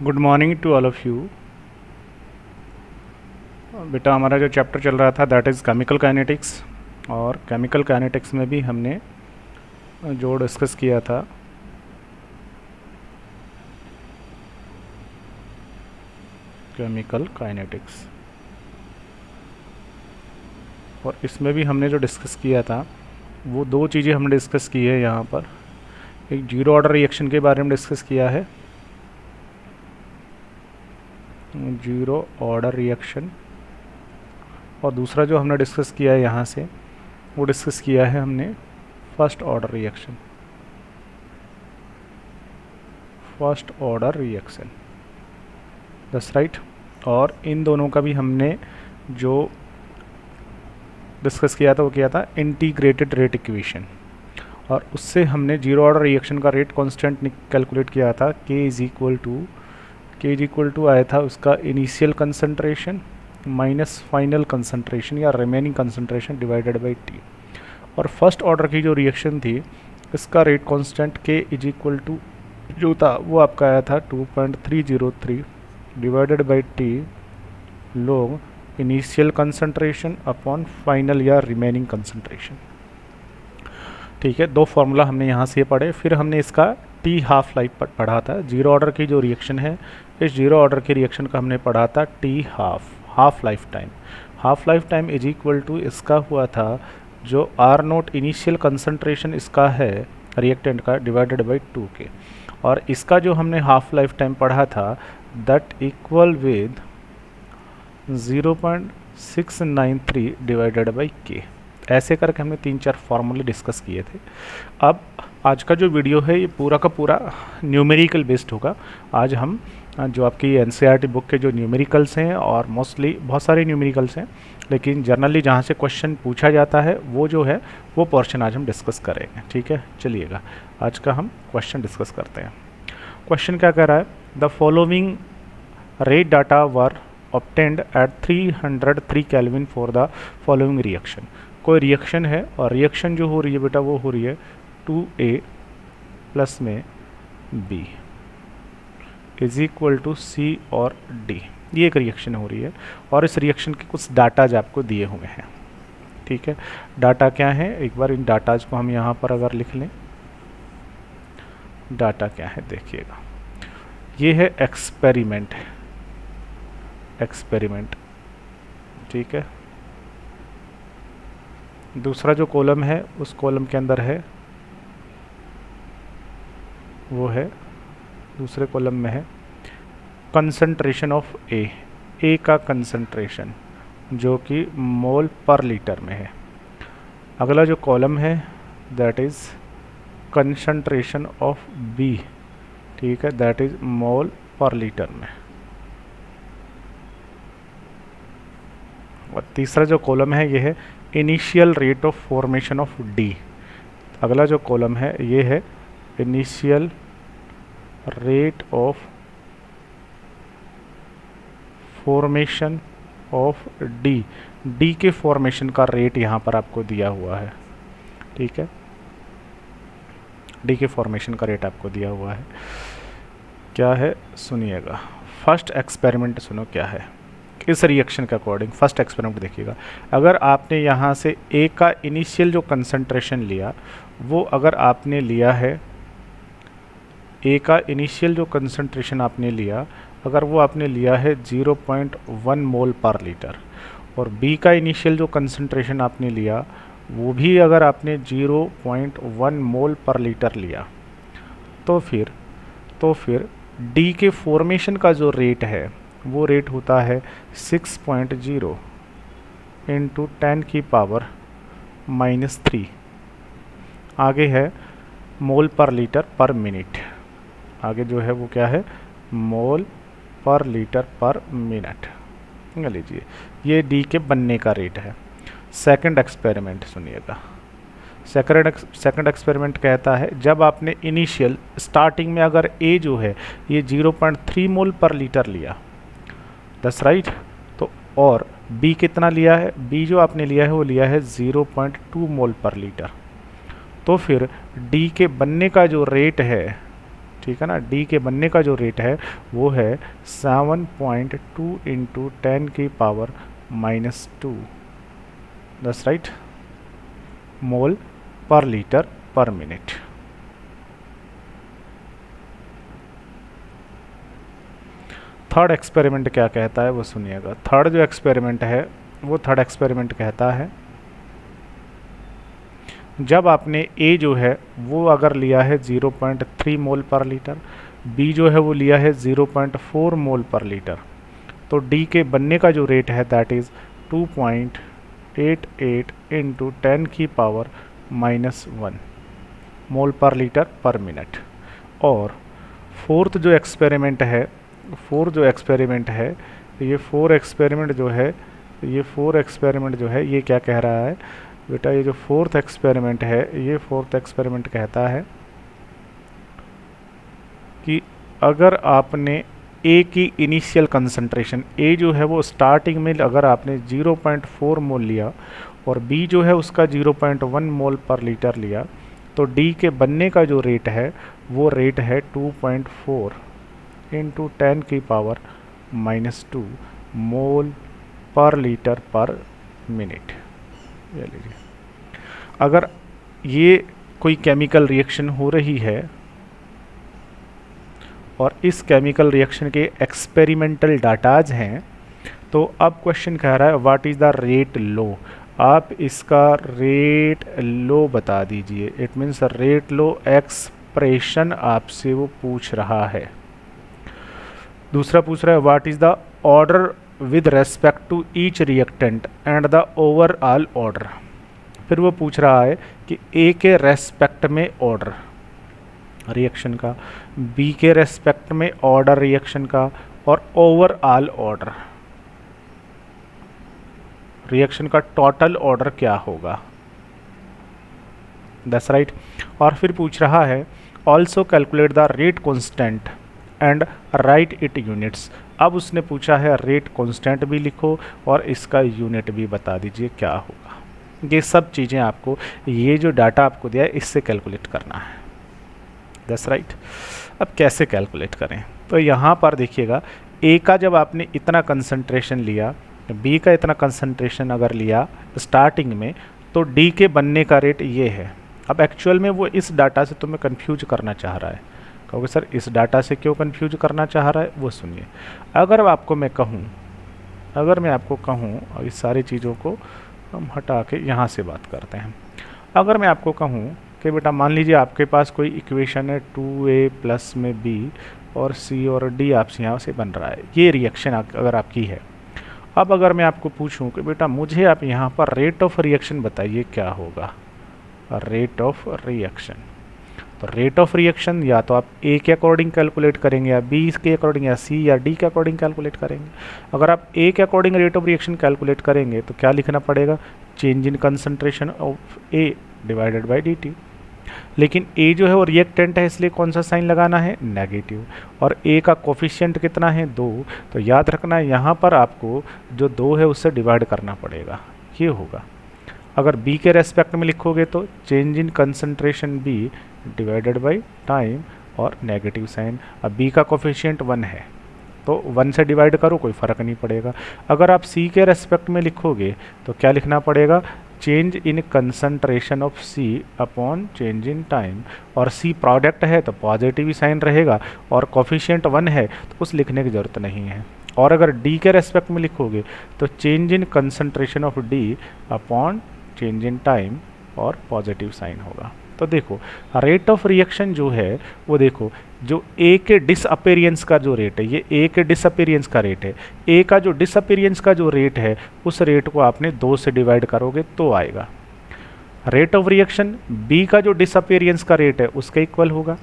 Good morning to all of you. बेटा हमारा जो चैप्टर चल रहा था दैट इज़ केमिकल काइनेटिक्स, और केमिकल काइनेटिक्स में भी हमने जो डिस्कस किया था केमिकल काइनेटिक्स, और इसमें भी हमने जो डिस्कस किया था वो दो चीज़ें हमने डिस्कस की है यहाँ पर। एक जीरो ऑर्डर रिएक्शन के बारे में डिस्कस किया है, जीरो ऑर्डर रिएक्शन, और दूसरा जो हमने डिस्कस किया है यहाँ से वो डिस्कस किया है हमने first order reaction, first order reaction, that's right. और इन दोनों का भी हमने जो डिस्कस किया था वो किया था इंटीग्रेटेड रेट इक्वेशन, और उससे हमने जीरो ऑर्डर रिएक्शन का रेट कांस्टेंट कैलकुलेट किया था। के इज इक्वल टू आया था उसका initial concentration minus final concentration या remaining concentration divided by T. और फर्स्ट ऑर्डर की जो रिएक्शन थी इसका rate constant K is equal to जो था वो आपका आया था 2.303 divided by T log initial concentration upon final या रिमेनिंग कंसंट्रेशन। ठीक है, दो फार्मूला हमने यहाँ से पढ़े। फिर हमने इसका टी हाफ लाइफ पढ़ा था। जीरो ऑर्डर की जो रिएक्शन है, इस जीरो ऑर्डर की रिएक्शन का हमने पढ़ा था T half life time. Half life time is equal to इसका हुआ था जो आर नोट इनिशियल कंसंट्रेशन इसका है रिएक्टेंट का डिवाइडेड बाई 2K, और इसका जो हमने हाफ लाइफ टाइम पढ़ा था that equal with 0.693 divided by के। ऐसे करके हमने 3-4 फार्मूले डिस्कस किए थे। अब आज का जो वीडियो है ये पूरा का पूरा न्यूमेरिकल बेस्ड होगा। आज हम जो आपकी एनसीईआरटी बुक के जो न्यूमेरिकल्स हैं, और मोस्टली बहुत सारे न्यूमेरिकल्स हैं, लेकिन जनरली जहाँ से क्वेश्चन पूछा जाता है वो जो है वो पोर्शन आज हम डिस्कस करेंगे। ठीक है, चलिएगा आज का हम क्वेश्चन डिस्कस करते हैं। क्वेश्चन क्या कह रहा है, the following rate data were obtained at 303 Kelvin for the following reaction। कोई रिएक्शन है और रिएक्शन जो हो रही है बेटा वो हो रही है 2A प्लस में B is equal to C और D। ये एक रिएक्शन हो रही है और इस रिएक्शन के कुछ डाटाज आपको दिए हुए हैं। ठीक है, डाटा क्या है, एक बार इन डाटाज को हम यहाँ पर अगर लिख लें। डाटा क्या है देखिएगा, ये है एक्सपेरिमेंट, ठीक है। दूसरा जो कॉलम है उस कॉलम के अंदर है वो है, दूसरे कॉलम में है कंसंट्रेशन ऑफ ए का कंसंट्रेशन जो कि मोल पर लीटर में है। अगला जो कॉलम है that is concentration of B, ठीक है, दैट इज़ मोल पर लीटर में। और तीसरा जो कॉलम है ये है initial rate of formation of D. अगला जो कॉलम है ये है initial rate of formation of D. D के फॉर्मेशन का रेट यहाँ पर आपको दिया हुआ है। ठीक है, डी के फॉर्मेशन का रेट आपको दिया हुआ है। क्या है सुनिएगा, फर्स्ट एक्सपेरिमेंट सुनो क्या है। इस रिएक्शन के अकॉर्डिंग फर्स्ट एक्सपेरिमेंट देखिएगा, अगर आपने यहाँ से ए का इनिशियल जो कंसंट्रेशन लिया वो अगर आपने लिया है, ए का इनिशियल जो कंसंट्रेशन आपने लिया अगर वो आपने लिया है 0.1 मोल पर लीटर, और बी का इनिशियल जो कंसंट्रेशन आपने लिया वो भी अगर आपने 0.1 मोल पर लीटर लिया, तो फिर डी के फॉर्मेशन का जो रेट है वो रेट होता है 6.0 इंटू 10 की पावर -3। आगे है मोल पर लीटर पर मिनट, आगे जो है वो क्या है मोल पर लीटर पर मिनट। लीजिए ये डी के बनने का रेट है। सेकंड एक्सपेरिमेंट सुनिएगा, सेकंड एक्सपेरिमेंट कहता है जब आपने इनिशियल स्टार्टिंग में अगर ए जो है ये 0.3 मोल पर लीटर लिया, दैट्स राइट, तो और बी कितना लिया है, बी जो आपने लिया है वो लिया है 0.2 मोल पर लीटर, तो फिर डी के बनने का जो रेट है ठीक है ना। डी के बनने का जो रेट है वो है 7.2 इंटू 10 की पावर -2, दैट्स राइट, मोल पर लीटर पर मिनट। थर्ड एक्सपेरिमेंट क्या कहता है वो सुनिएगा। थर्ड जो एक्सपेरिमेंट है वो थर्ड एक्सपेरिमेंट कहता है जब आपने ए जो है वो अगर लिया है 0.3 मोल पर लीटर, बी जो है वो लिया है 0.4 मोल पर लीटर, तो डी के बनने का जो रेट है दैट इज़ 2.88 इंटू 10 की पावर -1 मोल पर लीटर पर मिनट। और फोर्थ जो एक्सपेरिमेंट है ये फोर एक्सपेरिमेंट जो है ये क्या कह रहा है बेटा, ये जो फोर्थ एक्सपेरिमेंट कहता है कि अगर आपने ए की इनिशियल कंसंट्रेशन, ए जो है वो स्टार्टिंग में अगर आपने 0.4 मोल लिया और बी जो है उसका 0.1 मोल पर लीटर लिया, तो डी के बनने का जो रेट है वो रेट है 2.4 इंटू 10 की पावर -2 मोल पर लीटर पर मिनट। ये लीजिए, अगर ये कोई केमिकल रिएक्शन हो रही है और इस केमिकल रिएक्शन के एक्सपेरिमेंटल डाटाज हैं, तो अब क्वेश्चन कह रहा है what is the rate law. आप इसका रेट लो बता दीजिए। It means rate law expression आपसे वो पूछ रहा है। दूसरा पूछ रहा है what is the order with respect to each reactant and the overall order. फिर वो पूछ रहा है कि ए के रेस्पेक्ट में ऑर्डर रिएक्शन का, बी के रेस्पेक्ट में ऑर्डर रिएक्शन का, और ओवरऑल ऑर्डर रिएक्शन का टोटल ऑर्डर क्या होगा। That's right. और फिर पूछ रहा है also calculate the rate constant and right it units. अब उसने पूछा है रेट कांस्टेंट भी लिखो और इसका यूनिट भी बता दीजिए क्या होगा। ये सब चीज़ें आपको, ये जो डाटा आपको दिया है इससे कैलकुलेट करना है। That's right. अब कैसे कैलकुलेट करें, तो यहाँ पर देखिएगा, ए का जब आपने इतना कंसंट्रेशन लिया, बी का इतना कंसंट्रेशन अगर लिया स्टार्टिंग में, तो डी के बनने का रेट ये है। अब एक्चुअल में वो इस डाटा से तुम्हें कंफ्यूज करना चाह रहा है। कहोगे सर इस डाटा से क्यों कंफ्यूज करना चाह रहा है, वो सुनिए। अगर मैं आपको कहूँ इस सारी चीज़ों को हम हटा के यहाँ से बात करते हैं। अगर मैं आपको कहूँ कि बेटा मान लीजिए आपके पास कोई इक्वेशन है 2a प्लस में b और c और d आपसे यहाँ से बन रहा है, ये रिएक्शन अगर आपकी है। अब अगर मैं आपको पूछूं कि बेटा मुझे आप यहाँ पर रेट ऑफ रिएक्शन बताइए क्या होगा, रेट ऑफ रिएक्शन, तो रेट ऑफ रिएक्शन या तो आप ए के अकॉर्डिंग कैलकुलेट करेंगे या बी के अकॉर्डिंग या सी या डी के अकॉर्डिंग कैलकुलेट करेंगे। अगर आप ए के according rate of reaction calculate करेंगे तो क्या लिखना पड़ेगा, change in concentration of A divided by D T. लेकिन ए जो है वो रिएक्टेंट है, इसलिए कौन सा साइन लगाना है, नेगेटिव। और ए का कोफिशिएंट कितना है, 2, तो याद रखना है यहाँ पर आपको जो 2 है उससे डिवाइड करना पड़ेगा, ये होगा। अगर बी के रेस्पेक्ट में लिखोगे तो change in concentration B divided by time और नेगेटिव साइन। अब बी का कोफिशिएंट 1 है तो 1 से डिवाइड करो, कोई फ़र्क नहीं पड़ेगा। अगर आप सी के रेस्पेक्ट में लिखोगे तो क्या लिखना पड़ेगा, change in concentration of C upon change in time, और सी प्रोडक्ट है तो पॉजिटिव ही साइन रहेगा, और कोफिशिएंट 1 है तो उस लिखने की ज़रूरत नहीं है। और अगर डी के रेस्पेक्ट में लिखोगे तो change in concentration of D upon change in time और पॉजिटिव साइन होगा। तो देखो रेट ऑफ रिएक्शन जो है वो देखो, जो ए के डिसअपेरियंस का जो रेट है, ये ए के डिसअपेरियंस का रेट है। ए का जो डिसअपेरियंस का जो रेट है उस रेट को आपने 2 से डिवाइड करोगे तो आएगा। रेट ऑफ रिएक्शन बी का जो डिसअपेरियंस का रेट है उसके इक्वल होगा।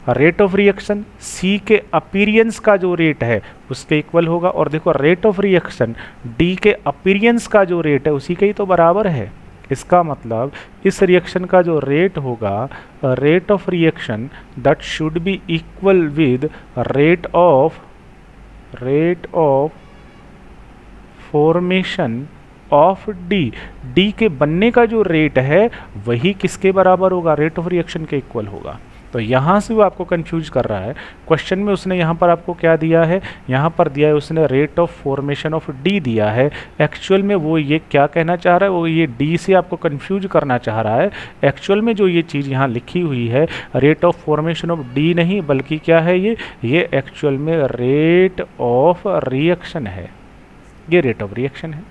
रेट ऑफ रिएक्शन सी के अपीरियंस का जो रेट है उसके इक्वल होगा। और देखो रेट ऑफ रिएक्शन डी के अपीरियंस का जो रेट है उसी के ही तो बराबर है। इसका मतलब इस रिएक्शन का जो रेट होगा, rate of reaction that should be equal with rate of formation of D. D के बनने का जो रेट है वही किसके बराबर होगा, रेट ऑफ रिएक्शन के इक्वल होगा। तो यहाँ से वो आपको कंफ्यूज कर रहा है। क्वेश्चन में उसने यहाँ पर आपको क्या दिया है, यहाँ पर दिया है उसने rate of formation of D दिया है। एक्चुअल में वो ये क्या कहना चाह रहा है, वो ये डी से आपको कंफ्यूज करना चाह रहा है। एक्चुअल में जो ये चीज़ यहाँ लिखी हुई है rate of formation of D नहीं, बल्कि क्या है ये एक्चुअल में रेट ऑफ रिएक्शन है, ये रेट ऑफ रिएक्शन है।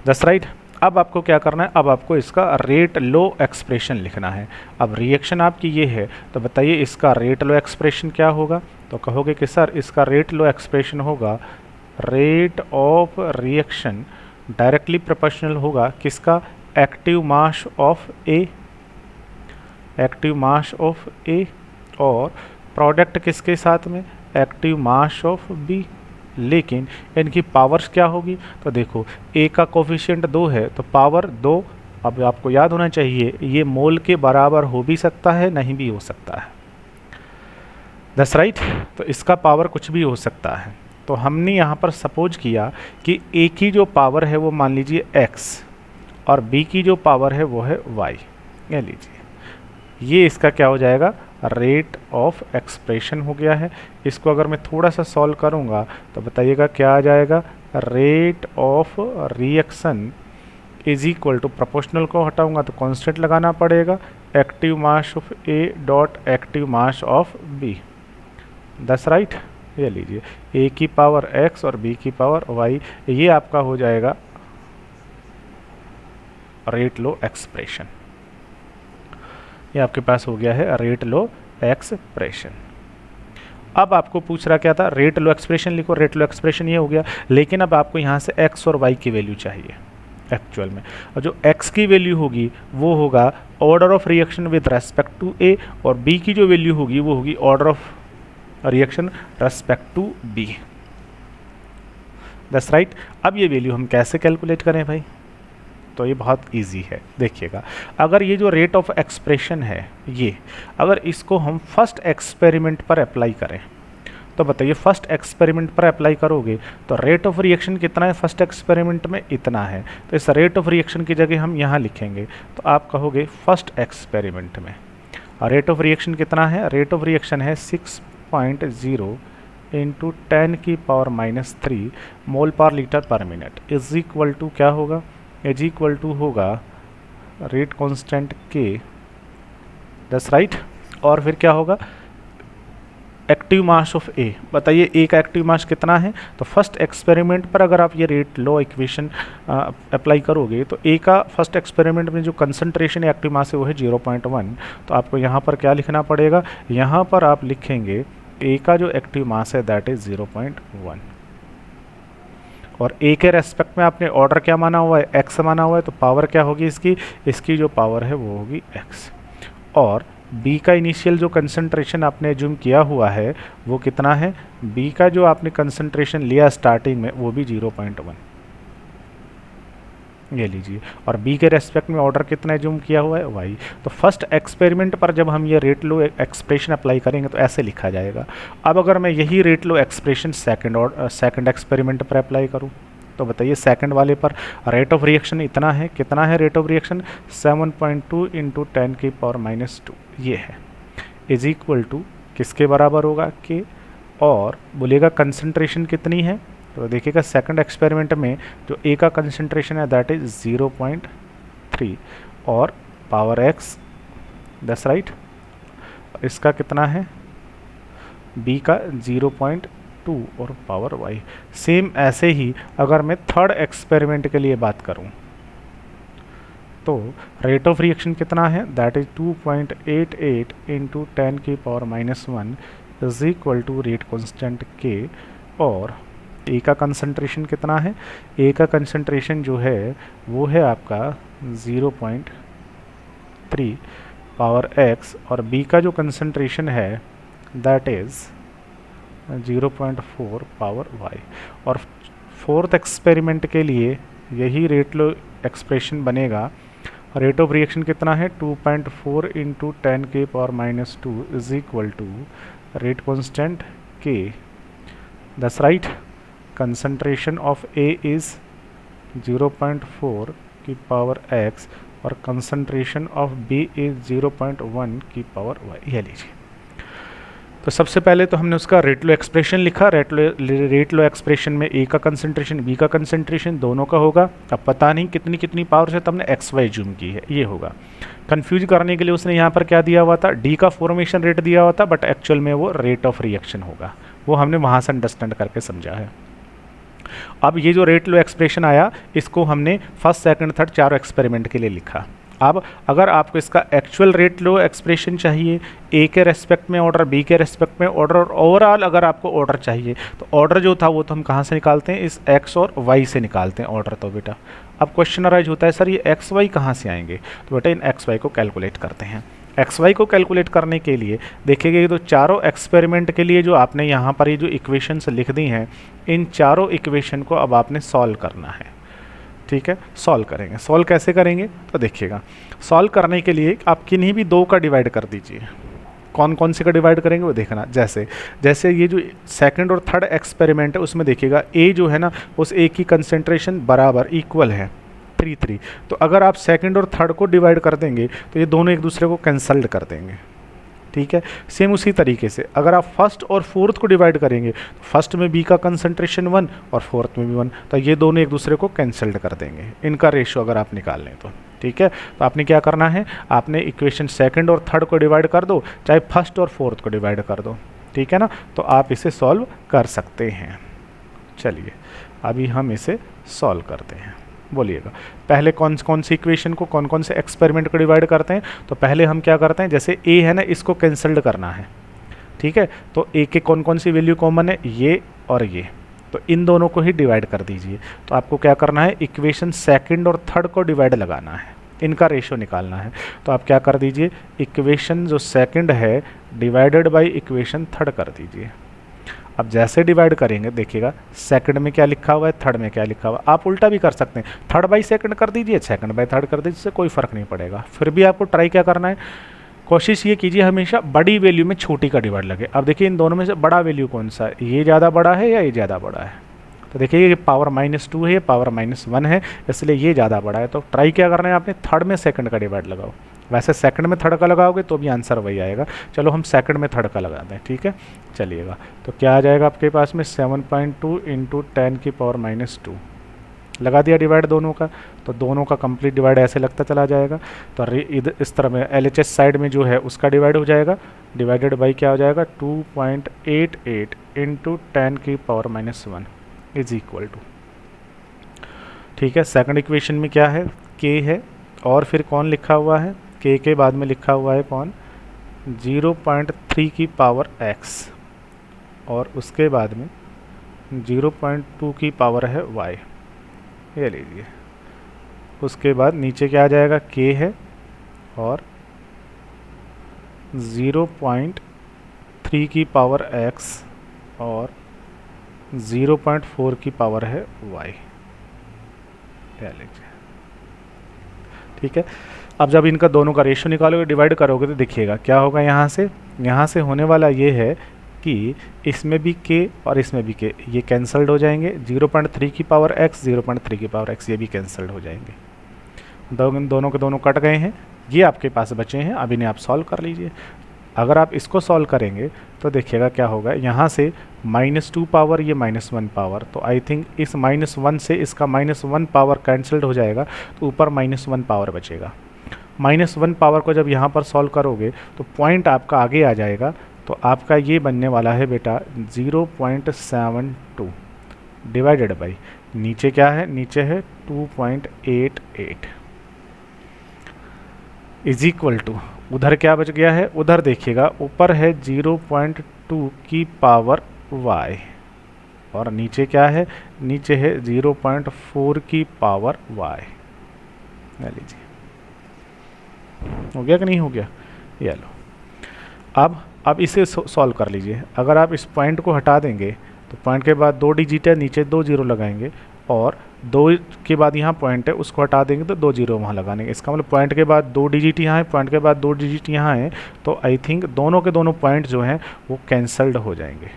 That's right. अब आपको क्या करना है, अब आपको इसका रेट लो एक्सप्रेशन लिखना है। अब रिएक्शन आपकी ये है, तो बताइए इसका रेट लो एक्सप्रेशन क्या होगा। तो कहोगे कि सर इसका रेट लो एक्सप्रेशन होगा rate of reaction directly proportional होगा किसका, active mass of A, active mass of A, और प्रोडक्ट किसके साथ में, एक्टिव मास ऑफ बी। लेकिन इनकी पावर्स क्या होगी, तो देखो ए का कोफिशिएंट 2 है तो पावर 2, अब आपको याद होना चाहिए ये मोल के बराबर हो भी सकता है नहीं भी हो सकता है। That's right. तो इसका पावर कुछ भी हो सकता है। तो हमने यहाँ पर सपोज किया कि ए की जो पावर है वो मान लीजिए x और b की जो पावर है वो है y, ये लीजिए ये इसका क्या हो जाएगा, रेट ऑफ एक्सप्रेशन हो गया है। इसको अगर मैं थोड़ा सा सॉल्व करूंगा तो बताइएगा क्या आ जाएगा, rate of reaction is equal to, proportional को हटाऊंगा तो कांस्टेंट लगाना पड़ेगा, active mass of A dot active mass of B. That's right. ये लीजिए ए की पावर x और b की पावर y, ये आपका हो जाएगा रेट लो एक्सप्रेशन। ये आपके पास हो गया है रेट लो एक्सप्रेशन। अब आपको पूछ रहा क्या था, रेट लो एक्सप्रेशन लिखो, रेट लो एक्सप्रेशन ये हो गया। लेकिन अब आपको यहाँ से x और y की वैल्यू चाहिए एक्चुअल में, और जो x की वैल्यू होगी वो होगा order of reaction with respect to a, और b की जो वैल्यू होगी वो होगी order of reaction respect to b। That's right. अब ये वैल्यू हम कैसे कैलकुलेट करें भाई, तो ये बहुत इजी है। देखिएगा अगर ये जो रेट ऑफ एक्सप्रेशन है ये, अगर इसको हम फर्स्ट एक्सपेरिमेंट पर अप्लाई करें तो बताइए फर्स्ट एक्सपेरिमेंट पर अप्लाई करोगे तो रेट ऑफ रिएक्शन कितना है फर्स्ट एक्सपेरिमेंट में, इतना है। तो इस रेट ऑफ रिएक्शन की जगह हम यहाँ लिखेंगे, तो आप कहोगे फर्स्ट एक्सपेरिमेंट में रेट ऑफ रिएक्शन कितना है, रेट ऑफ रिएक्शन है 6.0 इंटू 10⁻³ मोल पर लीटर पर मिनट इज इक्वल टू क्या होगा, इज इक्वल टू होगा rate constant K. That's right. और फिर क्या होगा, एक्टिव मास ऑफ ए। बताइए ए का एक्टिव मास कितना है, तो फर्स्ट एक्सपेरिमेंट पर अगर आप ये रेट लो इक्वेशन अप्लाई करोगे तो ए का फर्स्ट एक्सपेरिमेंट में जो कंसंट्रेशन एक्टिव मास है वो है 0.1। तो आपको यहाँ पर क्या लिखना पड़ेगा, यहाँ पर आप लिखेंगे ए का जो एक्टिव मास है दैट इज 0.1, और ए के रेस्पेक्ट में आपने ऑर्डर क्या माना हुआ है, एक्स माना हुआ है, तो पावर क्या होगी इसकी जो पावर है वो होगी एक्स। और बी का इनिशियल जो कंसंट्रेशन आपने जूम किया हुआ है वो कितना है, बी का जो आपने कंसंट्रेशन लिया स्टार्टिंग में वो भी 0.1, ये लीजिए। और बी के रेस्पेक्ट में ऑर्डर कितना जूम किया हुआ है वाई। तो फर्स्ट एक्सपेरिमेंट पर जब हम ये रेट लो एक्सप्रेशन अप्लाई करेंगे तो ऐसे लिखा जाएगा। अब अगर मैं यही rate law expression second experiment पर अप्लाई करूँ तो बताइए सेकंड वाले पर रेट ऑफ रिएक्शन इतना है, कितना है रेट ऑफ रिएक्शन 7.2 इंटू 10⁻², ये है, इज इक्वल टू किसके बराबर होगा के, और बोलेगा कंसंट्रेशन कितनी है, तो देखिएगा सेकंड एक्सपेरिमेंट में जो ए का कंसंट्रेशन है दैट इज 0.3 और पावर एक्स। That's right. इसका कितना है, बी का 0.2 और पावर वाई। सेम ऐसे ही अगर मैं थर्ड एक्सपेरिमेंट के लिए बात करूं तो रेट ऑफ रिएक्शन कितना है, that is 2.88 into 10⁻⁻1 is equal to rate constant K, और ए का कंसंट्रेशन कितना है, ए का कंसंट्रेशन जो है वो है आपका 0.3 पावर एक्स, और बी का जो कंसंट्रेशन है दैट इज़ 0.4 पावर वाई। और फोर्थ एक्सपेरिमेंट के लिए यही रेट लो एक्सप्रेशन बनेगा। रेट ऑफ रिएक्शन कितना है 2.4 into 10⁻² is equal to rate constant K. That's right. concentration of A is 0.4 की पावर x और कंसंट्रेशन ऑफ बी इज 0.1 की पावर वाई। ये लीजिए, तो सबसे पहले तो हमने उसका रेट लो एक्सप्रेशन लिखा। रेट लो एक्सप्रेशन में ए का कंसंट्रेशन बी का कंसंट्रेशन दोनों का होगा। अब पता नहीं कितनी कितनी पावर से तब हमने एक्स वाई जूम की है, ये होगा। कंफ्यूज करने के लिए उसने यहाँ पर क्या दिया हुआ था, डी का फॉर्मेशन रेट दिया हुआ था, बट एक्चुअल में वो रेट ऑफ रिएक्शन होगा, वो हमने वहाँ से अंडरस्टैंड करके समझा है। अब ये जो रेट लो एक्सप्रेशन आया, इसको हमने फर्स्ट सेकंड थर्ड चारों एक्सपेरिमेंट के लिए लिखा। अब अगर आपको इसका एक्चुअल रेट लो एक्सप्रेशन चाहिए, ए के रेस्पेक्ट में ऑर्डर, बी के रेस्पेक्ट में ऑर्डर, और ओवरऑल अगर आपको ऑर्डर चाहिए, तो ऑर्डर जो था वो तो हम कहाँ से निकालते हैं, इस एक्स और वाई से निकालते हैं ऑर्डर। तो बेटा अब क्वेश्चन अराइज होता है, सर ये एक्स वाई कहाँ से आएंगे, तो बेटा इन एक्स वाई को कैलकुलेट करते हैं। एक्स वाई को कैलकुलेट करने के लिए देखिएगा, तो चारों एक्सपेरिमेंट के लिए जो आपने यहाँ पर ये जो इक्वेशंस लिख दी हैं, इन चारों इक्वेशन को अब आपने सॉल्व करना है। ठीक है, सॉल्व करेंगे। सॉल्व कैसे करेंगे, तो देखिएगा, सॉल्व करने के लिए आप किन्हीं भी दो का डिवाइड कर दीजिए। कौन कौन से का डिवाइड करेंगे वो देखना। जैसे ये जो सेकंड और थर्ड एक्सपेरिमेंट है, उसमें देखिएगा ए जो है ना, उस ए की कंसेंट्रेशन बराबर इक्वल है 3 तो अगर आप सेकंड और थर्ड को डिवाइड कर देंगे तो ये दोनों एक दूसरे को कैंसल्ड कर देंगे। ठीक है, सेम उसी तरीके से अगर आप फर्स्ट और फोर्थ को डिवाइड करेंगे, तो फर्स्ट में बी का कंसंट्रेशन 1 और फोर्थ में भी 1, तो ये दोनों एक दूसरे को कैंसल्ड कर देंगे, इनका रेशियो अगर आप निकाल लें तो। ठीक है, तो आपने क्या करना है, आपने इक्वेशन सेकंड और थर्ड को डिवाइड कर दो, चाहे फर्स्ट और फोर्थ को डिवाइड कर दो। ठीक है ना, तो आप इसे सॉल्व कर सकते हैं। चलिए अभी हम इसे सॉल्व करते हैं। बोलिएगा, पहले कौन कौन सी इक्वेशन को, कौन कौन से एक्सपेरिमेंट को डिवाइड करते हैं, तो पहले हम क्या करते हैं, जैसे ए है ना, इसको कैंसल्ड करना है। ठीक है, तो ए के कौन कौन सी वैल्यू कॉमन है, ये और ये, तो इन दोनों को ही डिवाइड कर दीजिए। तो आपको क्या करना है, इक्वेशन सेकंड और थर्ड को डिवाइड लगाना है, इनका रेशियो निकालना है। तो आप क्या कर दीजिए, इक्वेशन जो सेकंड है डिवाइडेड बाय इक्वेशन थर्ड कर दीजिए। अब जैसे डिवाइड करेंगे देखिएगा, सेकंड में क्या लिखा हुआ है, थर्ड में क्या लिखा हुआ है। आप उल्टा भी कर सकते हैं, थर्ड बाई सेकंड कर दीजिए, सेकंड बाई थर्ड कर दीजिए, इससे कोई फ़र्क नहीं पड़ेगा। फिर भी आपको ट्राई क्या करना है, कोशिश ये कीजिए हमेशा बड़ी वैल्यू में छोटी का डिवाइड लगे। अब देखिए इन दोनों में से बड़ा वैल्यू कौन सा है, ये ज़्यादा बड़ा है या ये ज़्यादा बड़ा है, तो देखिए ये पावर -2 है, ये पावर -1 है, इसलिए ये ज़्यादा बड़ा है। तो ट्राई क्या करना है आपने, थर्ड में सेकंड का डिवाइड लगाओ। वैसे सेकंड में थर्ड का लगाओगे तो भी आंसर वही आएगा, चलो हम सेकंड में थर्ड का लगा दें। ठीक है, चलिएगा, तो क्या आ जाएगा आपके पास में 7.2 × 10 की पावर -2 लगा दिया डिवाइड दोनों का, तो दोनों का कंप्लीट डिवाइड ऐसे लगता चला जाएगा। तो इधर इस तरह में LHS साइड में जो है उसका डिवाइड हो जाएगा, डिवाइडेड बाई क्या हो जाएगा 2.88 × 10 की पावर -1 इज इक्वल टू। ठीक है, सेकंड इक्वेशन में क्या है, k है, और फिर कौन लिखा हुआ है, k के बाद में लिखा हुआ है कौन, 0.3 की पावर x, और उसके बाद में 0.2 की पावर है y। ये लीजिए, उसके बाद नीचे क्या आ जाएगा, k है और 0.3 की पावर x और 0.4 की पावर है y। ये लीजिए, ठीक है। अब जब इनका दोनों का रेशियो निकालोगे, डिवाइड करोगे, तो देखिएगा क्या होगा, यहाँ से होने वाला ये है कि इसमें भी k और इसमें भी k, ये कैंसल्ड हो जाएंगे। 0.3 की पावर x, 0.3 की पावर x, ये भी कैंसल्ड हो जाएंगे। दोनों के दोनों कट गए हैं, ये आपके पास बचे हैं। अब इन्हें आप सॉल्व कर लीजिए। अगर आप इसको सॉल्व करेंगे तो देखिएगा क्या होगा, यहाँ से -2 पावर, ये -1 पावर, तो आई थिंक इस -1 से इसका -1 पावर कैंसल्ड हो जाएगा, तो ऊपर -1 पावर बचेगा। -1 पावर को जब यहाँ पर सॉल्व करोगे तो पॉइंट आपका आगे आ जाएगा, तो आपका ये बनने वाला है बेटा 0.72 डिवाइडेड बाई, नीचे क्या है, नीचे है 2.88 इज इक्वल टू, उधर क्या बच गया है, उधर देखिएगा ऊपर है 0.2 की पावर y, और नीचे क्या है, नीचे है 0.4 की पावर y। ले लीजिए, हो गया कि नहीं हो गया, ये लो। अब इसे सॉल्व कर लीजिए। अगर आप इस पॉइंट को हटा देंगे तो पॉइंट के बाद 2 डिजिट है, नीचे 2 जीरो लगाएंगे, और 2 के बाद यहाँ पॉइंट है, उसको हटा देंगे तो 2 जीरो वहाँ लगा देंगे। इसका मतलब पॉइंट के बाद 2 डिजिट यहाँ है, पॉइंट के बाद 2 डिजिट यहाँ है, तो आई थिंक दोनों के दोनों पॉइंट जो हैं वो कैंसल्ड हो जाएंगे।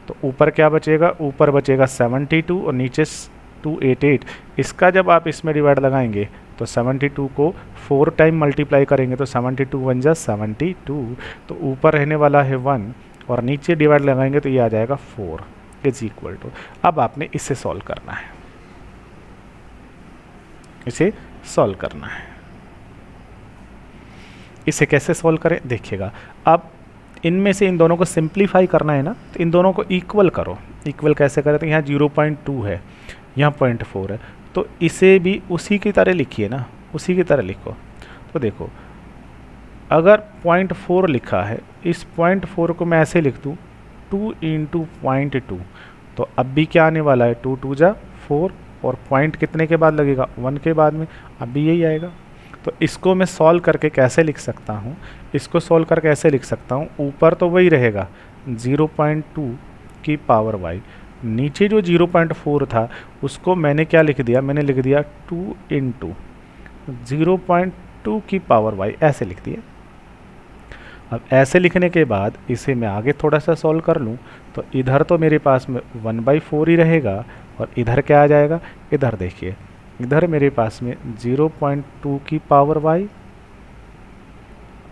तो ऊपर क्या बचेगा, ऊपर बचेगा 72 और नीचे 288। इसका जब आप इसमें डिवाइड लगाएंगे तो 72 को 4 टाइम मल्टीप्लाई करेंगे तो 72 1 जा 72, तो ऊपर रहने वाला है 1 और नीचे डिवाइड लगाएंगे तो ये आ जाएगा 4 इज इक्वल टू। अब आपने इसे सॉल्व करना है, इसे सॉल्व करना है। इसे कैसे सॉल्व करें देखिएगा। अब इनमें से इन दोनों को सिंप्लीफाई करना है ना, तो इन दोनों को इक्वल करो। इक्वल कैसे करें, तो यहाँ 0.2 है, यहाँ 0.4 है, तो इसे भी उसी की तरह लिखिए ना, उसी की तरह लिखो। तो देखो अगर 0.4 लिखा है, इस 0.4 को मैं ऐसे लिख दूँ 2 इंटू 0.2, तो अब भी क्या आने वाला है 2 2 जा 4, और पॉइंट कितने के बाद लगेगा 1 के बाद में, अब भी यही आएगा। तो इसको मैं सॉल्व करके कैसे लिख सकता हूँ, इसको सॉल्व करके ऐसे लिख सकता हूँ, ऊपर तो वही रहेगा 0.2 की पावर y, नीचे जो 0.4 था उसको मैंने क्या लिख दिया, मैंने लिख दिया 2 इंटू 0.2 की पावर y, ऐसे लिख दिया। अब ऐसे लिखने के बाद इसे मैं आगे थोड़ा सा सॉल्व कर लूँ, तो इधर तो मेरे पास में 1/4 ही रहेगा, और इधर क्या आ जाएगा, इधर देखिए, इधर मेरे पास में 0.2 की पावर y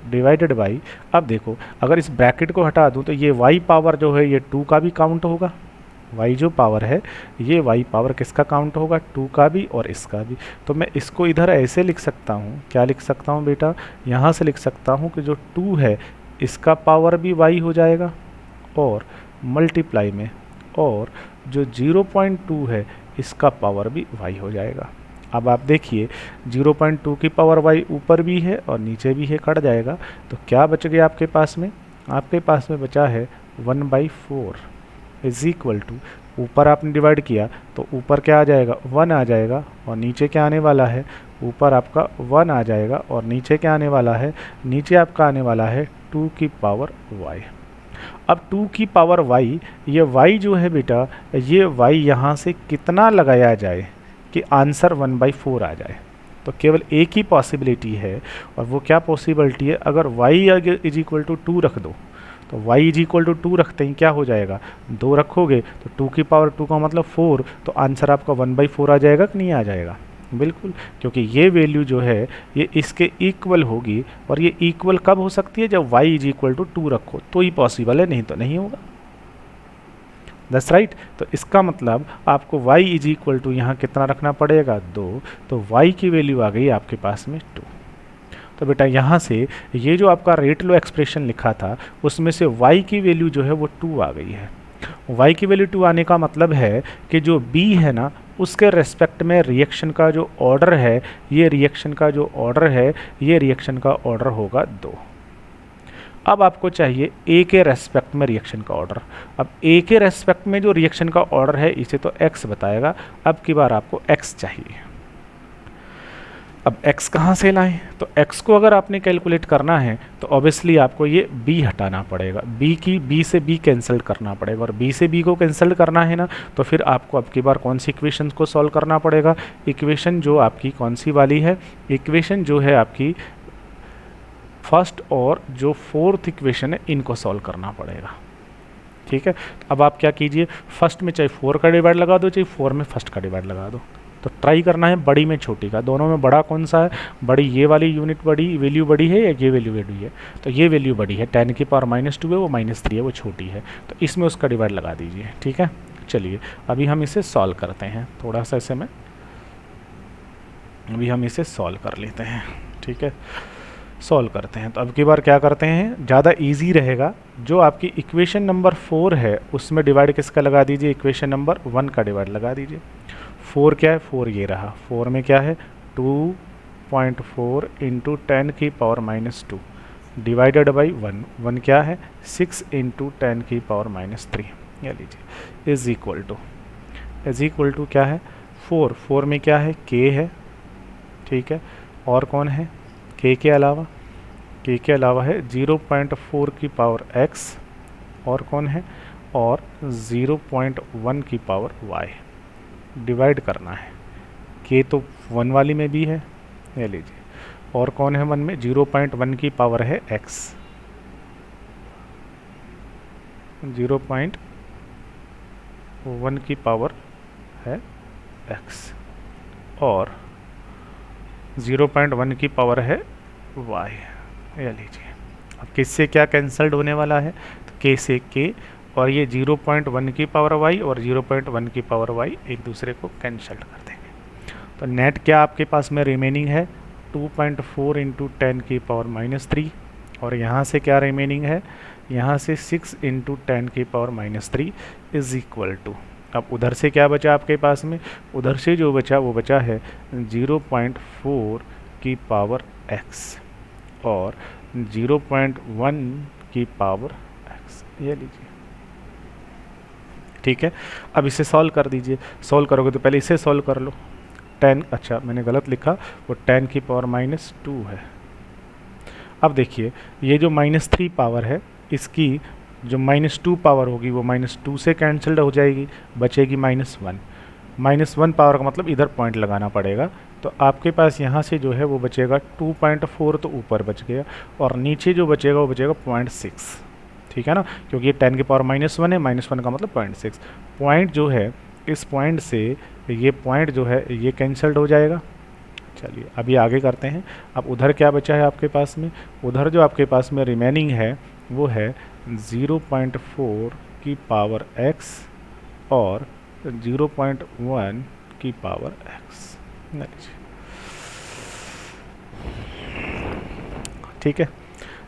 डिवाइडेड बाई, अब देखो अगर इस ब्रैकेट को हटा दूं तो ये y पावर जो है ये 2 का भी काउंट होगा, y जो पावर है ये y पावर किसका काउंट होगा, 2 का भी और इसका भी। तो मैं इसको इधर ऐसे लिख सकता हूँ, क्या लिख सकता हूँ बेटा, यहाँ से लिख सकता हूँ कि जो 2 है इसका पावर भी y हो जाएगा, और मल्टीप्लाई में, और जो 0.2 है इसका पावर भी y हो जाएगा। अब आप देखिए 0.2 की पावर y ऊपर भी है और नीचे भी है, कट जाएगा, तो क्या बच गया आपके पास में, आपके पास में बचा है 1/4 इज इक्वल टू, ऊपर आपने डिवाइड किया तो ऊपर क्या आ जाएगा 1 आ जाएगा, और नीचे क्या आने वाला है, ऊपर आपका 1 आ जाएगा और नीचे क्या आने वाला है, नीचे आपका आने वाला है 2 की पावर y। अब 2 की पावर y, ये y जो है बेटा, ये y यहाँ से कितना लगाया जाए कि आंसर 1/4 आ जाए, तो केवल एक ही पॉसिबिलिटी है, और वो क्या पॉसिबिलिटी है, अगर y इज इक्वल टू 2 रख दो, तो y इज इक्वल टू 2 रखते ही क्या हो जाएगा, 2 रखोगे तो 2 की पावर 2 का मतलब 4, तो आंसर आपका 1/4 आ जाएगा कि नहीं आ जाएगा, बिल्कुल, क्योंकि ये वैल्यू जो है ये इसके इक्वल होगी, और ये इक्वल कब हो सकती है, जब y इज इक्वल टू 2 रखो तो ही पॉसिबल है, नहीं तो नहीं होगा। That's right. तो इसका मतलब आपको y इज इक्वल टू यहाँ कितना रखना पड़ेगा 2, तो y की वैल्यू आ गई आपके पास में 2। तो बेटा यहाँ से ये जो आपका रेट लो एक्सप्रेशन लिखा था उसमें से y की वैल्यू जो है वो 2 आ गई है। y की वैल्यू 2 आने का मतलब है कि जो b है ना उसके रेस्पेक्ट में रिएक्शन का जो ऑर्डर है, ये रिएक्शन का जो ऑर्डर है, ये रिएक्शन का ऑर्डर होगा 2। अब आपको चाहिए ए के रेस्पेक्ट में रिएक्शन का ऑर्डर। अब ए के रेस्पेक्ट में जो रिएक्शन का ऑर्डर है इसे तो एक्स बताएगा, अब की बार आपको एक्स चाहिए। अब x कहाँ से लाएं, तो x को अगर आपने कैलकुलेट करना है तो ऑब्वियसली आपको ये b हटाना पड़ेगा, b से b कैंसिल करना पड़ेगा, और b से b को कैंसिल करना है ना, तो फिर आपको अब की बार कौन सी इक्वेशन को सॉल्व करना पड़ेगा, इक्वेशन जो आपकी कौन सी वाली है, इक्वेशन जो है आपकी फर्स्ट और जो फोर्थ इक्वेशन है इनको सॉल्व करना पड़ेगा। ठीक है, अब आप क्या कीजिए, फर्स्ट में चाहे 4 का डिवाइड लगा दो, चाहे 4 में फर्स्ट का डिवाइड लगा दो, तो ट्राई करना है बड़ी में छोटी का, दोनों में बड़ा कौन सा है, बड़ी ये वाली यूनिट बड़ी वैल्यू बड़ी है या ये वैल्यू बड़ी है, तो ये वैल्यू बड़ी है, 10 की पावर -2 है, वो -3 है, वो छोटी है, तो इसमें उसका डिवाइड लगा दीजिए। ठीक है, चलिए अभी हम इसे सॉल्व करते हैं, थोड़ा सा इसे में अभी हम इसे सॉल्व कर लेते हैं। ठीक है, सॉल्व करते हैं, तो अब की बार क्या करते हैं, ज़्यादा इजी रहेगा, जो आपकी इक्वेशन नंबर 4 है उसमें डिवाइड किसका लगा दीजिए, इक्वेशन नंबर 1 का डिवाइड लगा दीजिए। 4 क्या है, 4 ये रहा, 4 में क्या है 2.4 इंटू 10 की पावर -2 डिवाइडेड बाई 1, 1 क्या है 6 इंटू 10 की पावर -3, ये लीजिए, इज इक्वल टू क्या है 4 में क्या है k है, ठीक है, और कौन है k के अलावा है 0.4 की पावर x, और कौन है, और 0.1 की पावर y, डिवाइड करना है, k तो 1 वाली में भी है, ये लीजिए, और कौन है 1 में 0.1 की पावर है x, 0.1 की पावर है x, और 0.1 की पावर है y, ये लीजिए। अब किससे क्या कैंसल्ड होने वाला है, तो k से k, और ये 0.1 की पावर y और 0.1 की पावर y एक दूसरे को कैंसल कर देंगे। तो नेट क्या आपके पास में रिमेनिंग है, 2.4 इंटू 10 की पावर -3, और यहाँ से क्या रिमेनिंग है, यहाँ से 6 इंटू 10 की पावर -3 इज इक्वल टू, अब उधर से क्या बचा आपके पास में, उधर से जो बचा वो बचा है 0.4 की पावर x और 0.1 की पावर x, ये लीजिए। ठीक है, अब इसे सॉल्व कर दीजिए। सॉल्व करोगे तो पहले इसे सॉल्व कर लो। 10, अच्छा मैंने गलत लिखा, वो 10 की पावर -2 है। अब देखिए ये जो -3 पावर है, इसकी जो -2 पावर होगी वो -2 से कैंसल्ड हो जाएगी, बचेगी -1। -1 पावर का मतलब इधर पॉइंट लगाना पड़ेगा, तो आपके पास यहाँ से जो है वो बचेगा 2.4, तो ऊपर बच गया, और नीचे जो बचेगा वो बचेगा 0.6। ठीक है ना, क्योंकि ये 10 की पावर -1 है, -1 का मतलब 0.6। पॉइंट जो है, इस पॉइंट से ये पॉइंट जो है ये कैंसल्ड हो जाएगा। चलिए अभी आगे करते हैं। अब उधर क्या बचा है आपके पास में, उधर जो आपके पास में रिमेनिंग है वो है 0.4 की पावर x और 0.1 की पावर x। ठीक है,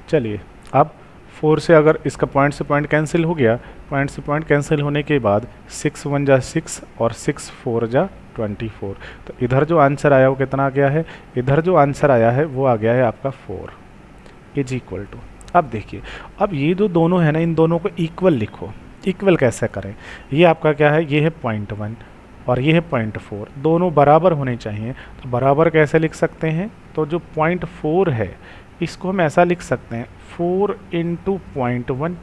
चलिए अब 4 से अगर इसका पॉइंट से पॉइंट कैंसिल हो गया, पॉइंट से पॉइंट कैंसिल होने के बाद 6 1 जा 6 और 6 4 जा 24, तो इधर जो आंसर आया वो कितना आ गया है, इधर जो आंसर आया है वो आ गया है आपका 4 इज इक्वल टू। अब देखिए, अब ये जो दोनों है ना, इन दोनों को इक्वल लिखो। इक्वल कैसे करें, ये आपका क्या है, ये है 0.1 और ये है 0.4, दोनों बराबर होने चाहिए। तो बराबर कैसे लिख सकते हैं, तो जो 0.4 है इसको हम ऐसा लिख सकते हैं 4 इंटू 0.1।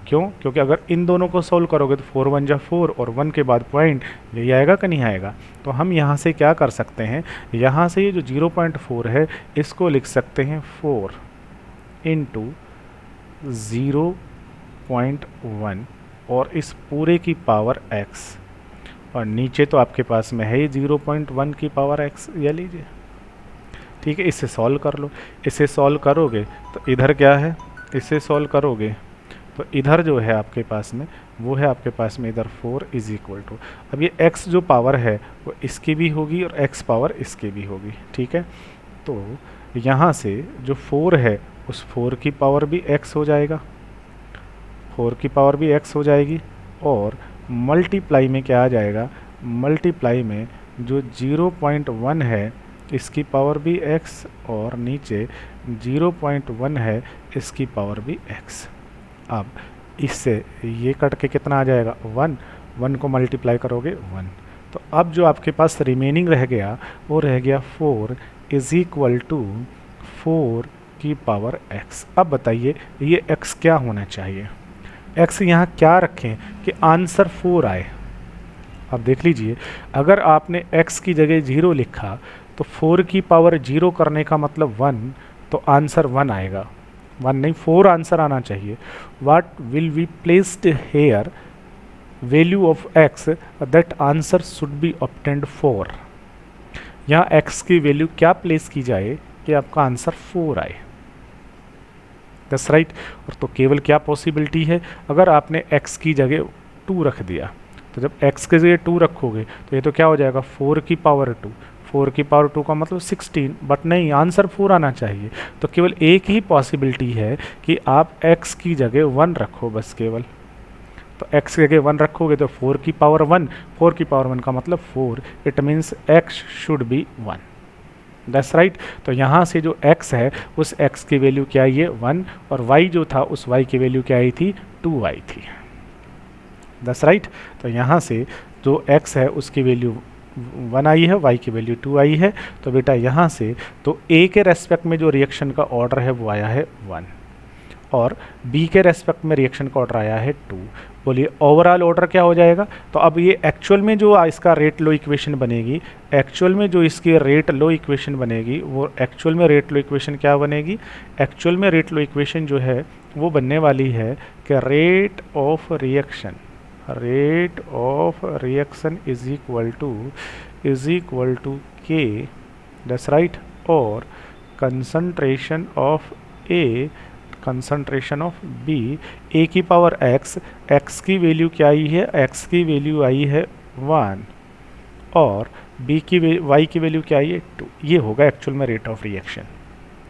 क्यों, क्योंकि अगर इन दोनों को सोल्व करोगे तो 4 1 जा 4 और 1 के बाद पॉइंट, ये आएगा कि नहीं आएगा। तो हम यहाँ से क्या कर सकते हैं, यहाँ से ये जो 0.4 है इसको लिख सकते हैं 4 इंटू 0.1 और इस पूरे की पावर x, और नीचे तो आपके पास में है 0.1 की पावर x, ये लीजिए। ठीक है, इसे सॉल्व कर लो। इसे सॉल्व करोगे तो इधर क्या है, इसे सॉल्व करोगे तो इधर जो है आपके पास में वो है आपके पास में इधर 4 इज इक्वल टू, अब ये x जो पावर है वो इसकी भी होगी और x पावर इसकी भी होगी। ठीक है, तो यहाँ से जो 4 है उस 4 की पावर भी x हो जाएगा, 4 की पावर भी x हो जाएगी, और मल्टीप्लाई में क्या आ जाएगा, मल्टीप्लाई में जो 0.1 है इसकी पावर भी x और नीचे 0.1 है इसकी पावर भी x। अब इससे ये कट के कितना आ जाएगा, 1, 1 को मल्टीप्लाई करोगे 1, तो अब जो आपके पास रिमेनिंग रह गया वो रह गया 4 इज इक्वल टू 4 की पावर x। अब बताइए ये x क्या होना चाहिए, x यहाँ क्या रखें कि आंसर 4 आए। अब देख लीजिए, अगर आपने x की जगह 0 लिखा तो 4 की पावर 0 करने का मतलब 1, तो आंसर 1 आएगा, 1 नहीं 4 आंसर आना चाहिए। What will be placed here, value of x, that answer should be obtained 4। यहाँ x की वैल्यू क्या प्लेस की जाए कि आपका आंसर 4 आए, दैट्स राइट। और तो केवल क्या पॉसिबिलिटी है, अगर आपने x की जगह 2 रख दिया, तो जब x की जगह 2 रखोगे तो ये तो क्या हो जाएगा 4 की पावर 2, 4 की पावर 2 का मतलब 16, बट नहीं आंसर 4 आना चाहिए। तो केवल एक ही पॉसिबिलिटी है कि आप x की जगह 1 रखो, बस केवल। तो x की जगह 1 रखोगे तो 4 की पावर 1, 4 की पावर 1 का मतलब 4, it means x should be 1, that's right. तो यहाँ से जो x है उस x की वैल्यू क्या आई है 1, और y जो था उस y की वैल्यू क्या आई थी 2y थी, दैट्स राइट। तो यहाँ से जो x है उसकी वैल्यू 1 आई है, y की वैल्यू 2 आई है, तो बेटा यहाँ से तो a के रेस्पेक्ट में जो रिएक्शन का ऑर्डर है वो आया है 1, और b के रेस्पेक्ट में रिएक्शन का ऑर्डर आया है 2। बोलिए ओवरऑल ऑर्डर क्या हो जाएगा, तो अब ये एक्चुअल में जो इसका रेट लो इक्वेशन बनेगी, एक्चुअल में जो इसकी रेट लो इक्वेशन बनेगी वो एक्चुअल में रेट लो इक्वेशन क्या बनेगी, एक्चुअल में रेट लो इक्वेशन जो है वो बनने वाली है कि rate of reaction, rate of reaction is equal to K that's right. और concentration of A, concentration of B, A की पावर एक्स, एक्स की वैल्यू क्या आई है, एक्स की वैल्यू आई है 1 और बी की वाई की वैल्यू क्या आई है 2। ये होगा एक्चुअल में rate of reaction.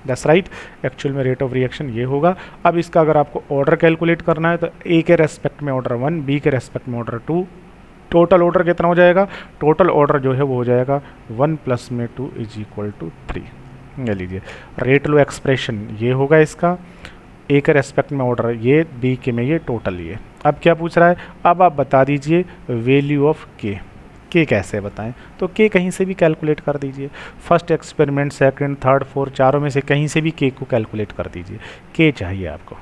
That's right, actual में रेट ऑफ रिएक्शन ये होगा। अब इसका अगर आपको ऑर्डर कैलकुलेट करना है तो ए के रेस्पेक्ट में ऑर्डर 1, बी के रेस्पेक्ट में ऑर्डर 2, टोटल ऑर्डर कितना हो जाएगा, टोटल ऑर्डर जो है वो हो जाएगा 1 + में 2 = 3। ले लीजिए रेट लो एक्सप्रेशन ये होगा इसका, ए के रेस्पेक्ट में ऑर्डर ये, बी के में ये, टोटल ये। अब क्या पूछ रहा है, अब आप बता दीजिए वैल्यू ऑफ के। के कैसे बताएं, तो के कहीं से भी कैलकुलेट कर दीजिए। First experiment, second, third, fourth, चारों में से कहीं से भी के को कैलकुलेट कर दीजिए। के चाहिए आपको,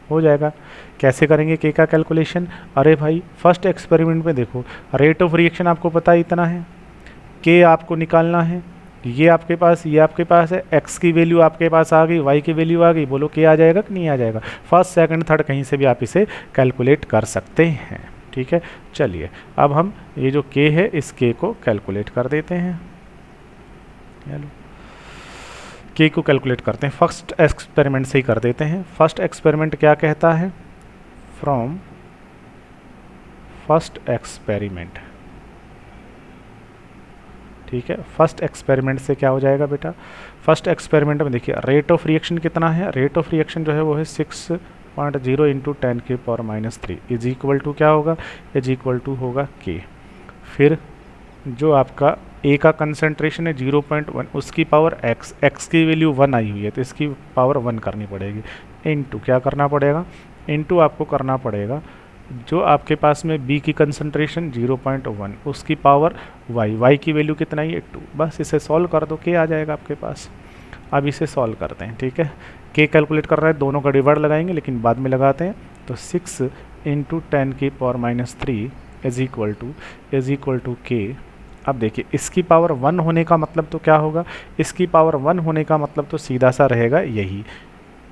हो जाएगा। कैसे करेंगे के का कैलकुलेशन, अरे भाई फर्स्ट एक्सपेरिमेंट में देखो रेट ऑफ रिएक्शन आपको पता है इतना है, के आपको निकालना है, ये आपके पास, ये आपके पास है, एक्स की वैल्यू आपके पास आ गई, वाई की वैल्यू आ गई, बोलो के आ जाएगा कि नहीं आ जाएगा। फर्स्ट सेकंड थर्ड कहीं से भी आप इसे कैलकुलेट कर सकते हैं, ठीक है। चलिए अब हम ये जो के है इस के को कैलकुलेट कर देते हैं। चलो के को कैलकुलेट करते हैं, फर्स्ट एक्सपेरिमेंट से ही कर देते हैं। फर्स्ट एक्सपेरिमेंट क्या कहता है, फ्रॉम फर्स्ट एक्सपेरिमेंट, ठीक है। फर्स्ट एक्सपेरिमेंट से क्या हो जाएगा बेटा, फर्स्ट एक्सपेरिमेंट में देखिए रेट ऑफ रिएक्शन कितना है, रेट ऑफ रिएक्शन जो है वो है 6.0 × 10⁻³ इज इक्वल टू क्या होगा, इज इक्वल टू होगा के। फिर जो आपका ए का कंसंट्रेशन है 0.1, उसकी पावर एक्स, एक्स की वैल्यू 1 आई हुई है तो इसकी पावर 1 करनी पड़ेगी, इनटू क्या करना पड़ेगा, इनटू आपको करना पड़ेगा जो आपके पास में बी की कंसंट्रेशन 0.1, उसकी पावर वाई, वाई की वैल्यू कितना ही है 2। बस इसे सॉल्व कर दो, के आ जाएगा आपके पास। अब इसे सॉल्व करते हैं, ठीक है। के कैलकुलेट कर रहा है, दोनों का डिवाइड लगाएंगे लेकिन बाद में लगाते हैं। तो 6 × 10⁻³ इज इक्वल टू के। अब देखिए इसकी पावर 1 होने का मतलब तो क्या होगा, इसकी पावर 1 होने का मतलब तो सीधा सा रहेगा यही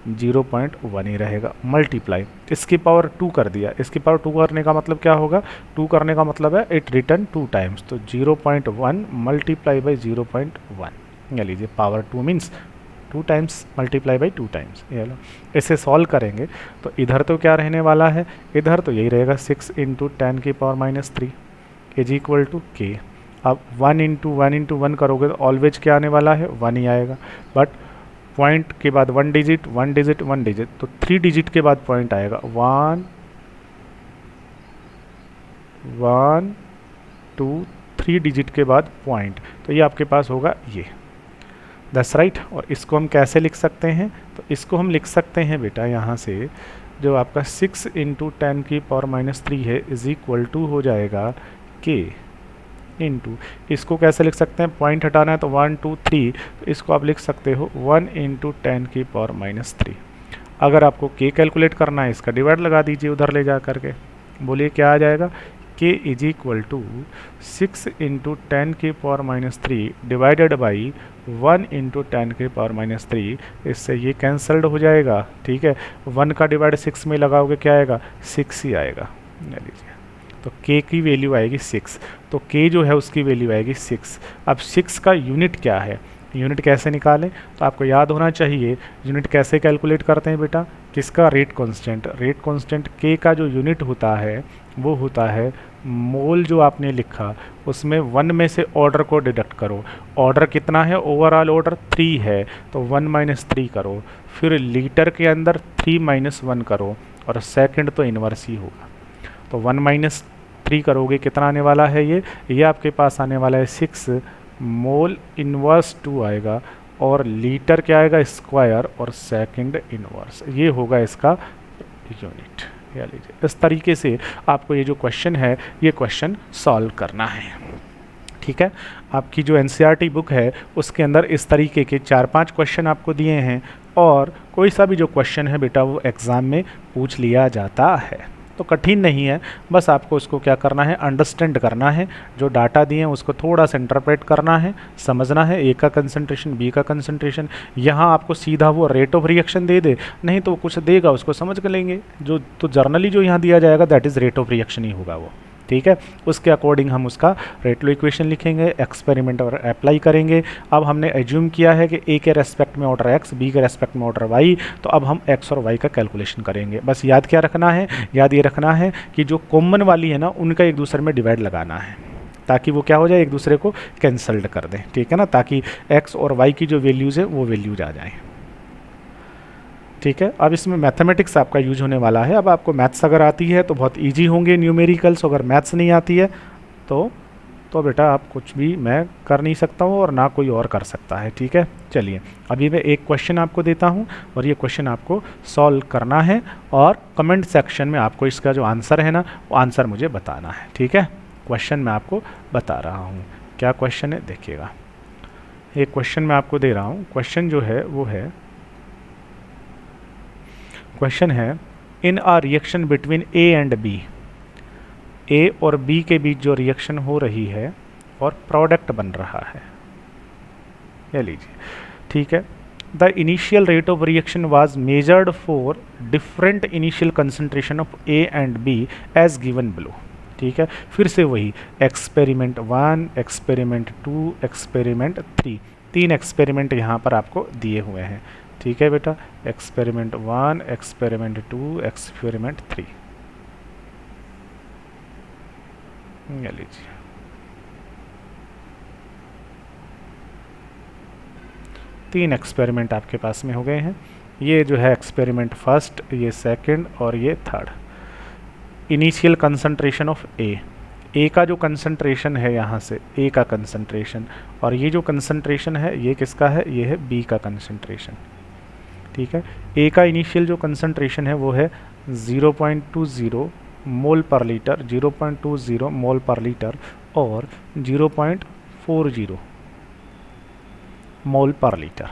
0.1 ही रहेगा, मल्टीप्लाई इसकी पावर 2 कर दिया, इसकी पावर 2 करने का मतलब क्या होगा, 2 करने का मतलब है इट रिटर्न 2 टाइम्स, तो 0.1 मल्टीप्लाई बाई 0.1, ये लीजिए power 2 means 2 times multiply by 2 times. ये लो इसे सॉल्व करेंगे तो इधर तो क्या रहने वाला है, इधर तो यही रहेगा 6 × 10⁻³ इज इक्वल टू के। अब 1 × 1 करोगे तो ऑलवेज क्या आने वाला है, 1 ही आएगा, बट पॉइंट के बाद 1 डिजिट 1 डिजिट 1 डिजिट, तो 3 डिजिट के बाद पॉइंट आएगा, 1 1 2 3 डिजिट के बाद पॉइंट, तो ये आपके पास होगा ये, दैट्स राइट। और इसको हम कैसे लिख सकते हैं, तो इसको हम लिख सकते हैं बेटा यहाँ से जो आपका 6 × 10⁻³ है इज इक्वल टू हो जाएगा के इंटू, इसको कैसे लिख सकते हैं, पॉइंट हटाना है तो 1 2 3, तो इसको आप लिख सकते हो 1 × 10⁻³ अगर आपको के कैलकुलेट करना है इसका डिवाइड लगा दीजिए उधर ले जा करके, बोलिए क्या आ जाएगा, K is equal to 6 × 10⁻³ divided by 1 × 10⁻³, इससे ये कैंसल्ड हो जाएगा, ठीक है। 1 का डिवाइड 6 में लगाओगे क्या आएगा, 6 ही आएगा, ले लीजिए। तो k की वैल्यू आएगी 6, तो k जो है उसकी वैल्यू आएगी 6। अब 6 का यूनिट क्या है, यूनिट कैसे निकालें, तो आपको याद होना चाहिए यूनिट कैसे कैलकुलेट करते हैं बेटा, किसका, rate constant. Rate constant k का जो यूनिट होता है वो होता है मोल, जो आपने लिखा उसमें 1 में से ऑर्डर को डिडक्ट करो, ऑर्डर कितना है, ओवरऑल ऑर्डर 3 है तो 1 - 3 करो, फिर लीटर के अंदर 3 - 1 करो, और सेकंड तो इन्वर्स ही होगा, तो 1 - 3 करोगे कितना आने वाला है, ये आपके पास आने वाला है 6 मोल इन्वर्स 2 आएगा, और लीटर क्या आएगा, स्क्वायर, और सेकंड इन्वर्स, ये होगा इसका यूनिट। या लीजिए इस तरीके से आपको ये जो क्वेश्चन है ये क्वेश्चन सॉल्व करना है, ठीक है। आपकी जो एनसीईआरटी बुक है उसके अंदर इस तरीके के 4-5 क्वेश्चन आपको दिए हैं, और कोई सा भी जो क्वेश्चन है बेटा वो एग्ज़ाम में पूछ लिया जाता है, तो कठिन नहीं है, बस आपको उसको क्या करना है, अंडरस्टैंड करना है, जो डाटा दिए हैं उसको थोड़ा सा इंटरप्रेट करना है, समझना है, ए का कंसंट्रेशन, बी का कंसंट्रेशन, यहाँ आपको सीधा वो रेट ऑफ रिएक्शन दे दे, नहीं तो कुछ देगा उसको समझ कर लेंगे, जो तो जर्नली जो यहाँ दिया जाएगा that is rate of reaction ही होगा वो, ठीक है। उसके अकॉर्डिंग हम उसका रेट लॉ इक्वेशन लिखेंगे, एक्सपेरिमेंट और अप्लाई करेंगे। अब हमने एज्यूम किया है कि ए के रेस्पेक्ट में ऑर्डर एक्स, बी के रेस्पेक्ट में ऑर्डर वाई, तो अब हम एक्स और वाई का कैलकुलेशन करेंगे। बस याद क्या रखना है, याद ये रखना है कि जो कॉमन वाली है ना उनका एक दूसरे में डिवाइड लगाना है, ताकि वो क्या हो जाए, एक दूसरे को कैंसल्ड कर दें, ठीक है ना, ताकि एक्स और वाई की जो वैल्यूज़ है वो वैल्यूज आ जाएँ, ठीक है। अब इसमें मैथमेटिक्स आपका यूज होने वाला है। अब आपको मैथ्स अगर आती है तो बहुत इजी होंगे न्यूमेरिकल्स, अगर मैथ्स नहीं आती है तो बेटा आप कुछ भी मैं कर नहीं सकता हूँ और ना कोई और कर सकता है, ठीक है। चलिए अभी मैं एक क्वेश्चन आपको देता हूँ और ये क्वेश्चन आपको सॉल्व करना है और कमेंट सेक्शन में आपको इसका जो आंसर है ना वो आंसर मुझे बताना है, ठीक है। क्वेश्चन मैं आपको बता रहा हूँ, क्या क्वेश्चन है देखिएगा। एक क्वेश्चन मैं आपको दे रहा हूँ, क्वेश्चन जो है वो है, क्वेश्चन है in a reaction between A and B, A और बी के बीच जो रिएक्शन हो रही है और प्रोडक्ट बन रहा है, ये लीजिए, ठीक है। The initial rate of reaction was measured for different initial concentration of A and B as given below, ठीक है। फिर से वही एक्सपेरिमेंट 1, एक्सपेरिमेंट 2, एक्सपेरिमेंट 3, 3 एक्सपेरिमेंट यहाँ पर आपको दिए हुए हैं, ठीक है बेटा। एक्सपेरिमेंट 1, एक्सपेरिमेंट 2, एक्सपेरिमेंट 3, ये लीजिए। तीन एक्सपेरिमेंट आपके पास में हो गए हैं। ये जो है एक्सपेरिमेंट फर्स्ट, ये सेकंड और ये थर्ड। इनिशियल कंसंट्रेशन ऑफ ए का जो कंसंट्रेशन है यहाँ से ए का कंसंट्रेशन, और ये जो कंसंट्रेशन है ये किसका है, ये है बी का कंसंट्रेशन, ठीक है। ए का इनिशियल जो कंसंट्रेशन है वो है 0.20 मोल पर लीटर, 0.20 मोल पर लीटर और 0.40 मोल पर लीटर,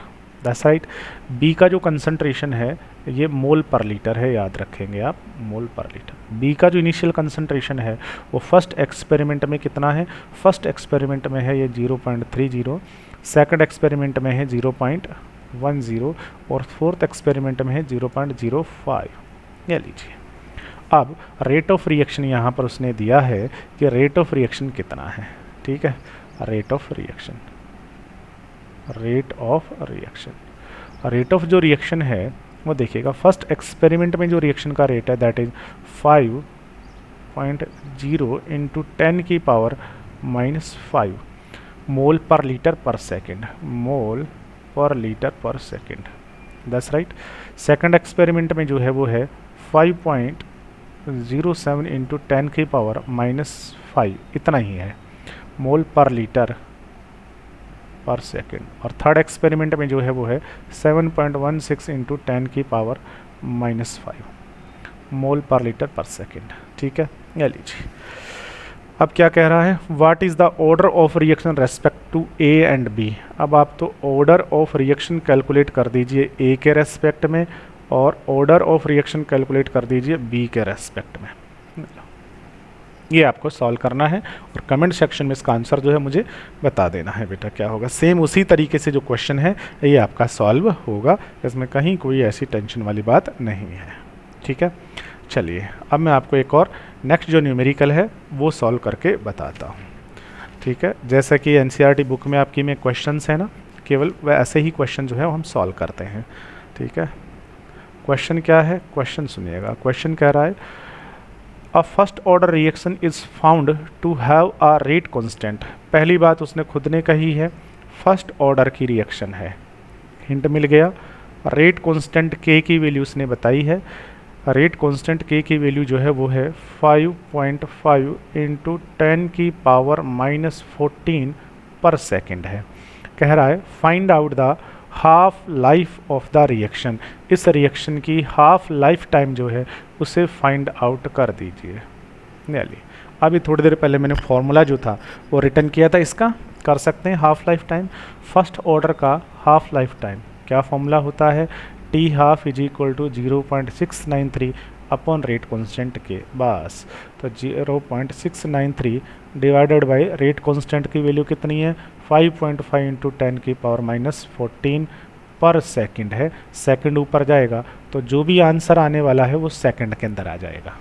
दैट्स राइट। बी का जो कंसंट्रेशन है ये मोल पर लीटर है, याद रखेंगे आप, मोल पर लीटर। बी का जो इनिशियल कंसंट्रेशन है वो फर्स्ट एक्सपेरिमेंट में कितना है, फर्स्ट एक्सपेरिमेंट में है ये 0.30, सेकंड एक्सपेरिमेंट में है 0.10 और फोर्थ एक्सपेरिमेंट में है 0.05, ये लीजिए। अब रेट ऑफ रिएक्शन यहाँ पर उसने दिया है कि रेट ऑफ रिएक्शन कितना है, ठीक है। Rate of reaction, rate of reaction, rate of जो रिएक्शन है वो देखिएगा, फर्स्ट एक्सपेरिमेंट में जो रिएक्शन का रेट है दैट इज 5.0 इंटू 10 की पावर -5 मोल पर लीटर पर सेकेंड, मोल पर लीटर पर second, that's right. Second experiment में जो है वो है 5.07 इंटू 10 की पावर -5, इतना ही है मोल पर लीटर पर सेकेंड। और थर्ड एक्सपेरिमेंट में जो है वो है 7.16 इंटू 10 की पावर -5 मोल पर लीटर पर सेकेंड, ठीक है, ये लीजिए। अब क्या कह रहा है, what is the order of reaction respect to A and B. अब आप तो ऑर्डर ऑफ रिएक्शन कैलकुलेट कर दीजिए ए के रेस्पेक्ट में और ऑर्डर ऑफ रिएक्शन कैलकुलेट कर दीजिए बी के रेस्पेक्ट में। ये आपको सॉल्व करना है और कमेंट सेक्शन में इसका आंसर जो है मुझे बता देना है बेटा क्या होगा। सेम उसी तरीके से जो क्वेश्चन है ये आपका सॉल्व होगा, इसमें कहीं कोई ऐसी टेंशन वाली बात नहीं है, ठीक है। चलिए अब मैं आपको एक और नेक्स्ट जो न्यूमेरिकल है वो सॉल्व करके बताता हूँ, ठीक है। जैसा कि एनसीईआरटी बुक में आपकी में क्वेश्चंस है ना, केवल वह ऐसे ही क्वेश्चन जो है हम सॉल्व करते हैं, ठीक है। क्वेश्चन क्या है, क्वेश्चन सुनिएगा। क्वेश्चन कह रहा है a first order reaction is found to have a rate constant. पहली बात उसने खुद ने कही है, फर्स्ट ऑर्डर की रिएक्शन है, हिंट मिल गया। रेट कांस्टेंट के की वैल्यू उसने बताई है, रेट कांस्टेंट के की वैल्यू जो है वो है 5.5 इंटू 10 की पावर -14 पर सेकेंड है। कह रहा है find out the half life of the reaction. इस रिएक्शन की हाफ लाइफ टाइम जो है उसे फाइंड आउट कर दीजिए। नहीं, अभी थोड़ी देर पहले मैंने फॉर्मूला जो था वो रिटर्न किया था, इसका कर सकते हैं half life time. First order का हाफ लाइफ टाइम क्या फॉर्मूला होता है, T half is equal to 0.693 upon rate constant के, बस। तो 0.693 डिवाइडेड बाय रेट कांस्टेंट की वैल्यू कितनी है 5.5 इंटू 10 की पावर -14 पर सेकंड है। सेकंड ऊपर जाएगा तो जो भी आंसर आने वाला है वो सेकंड के अंदर आ जाएगा,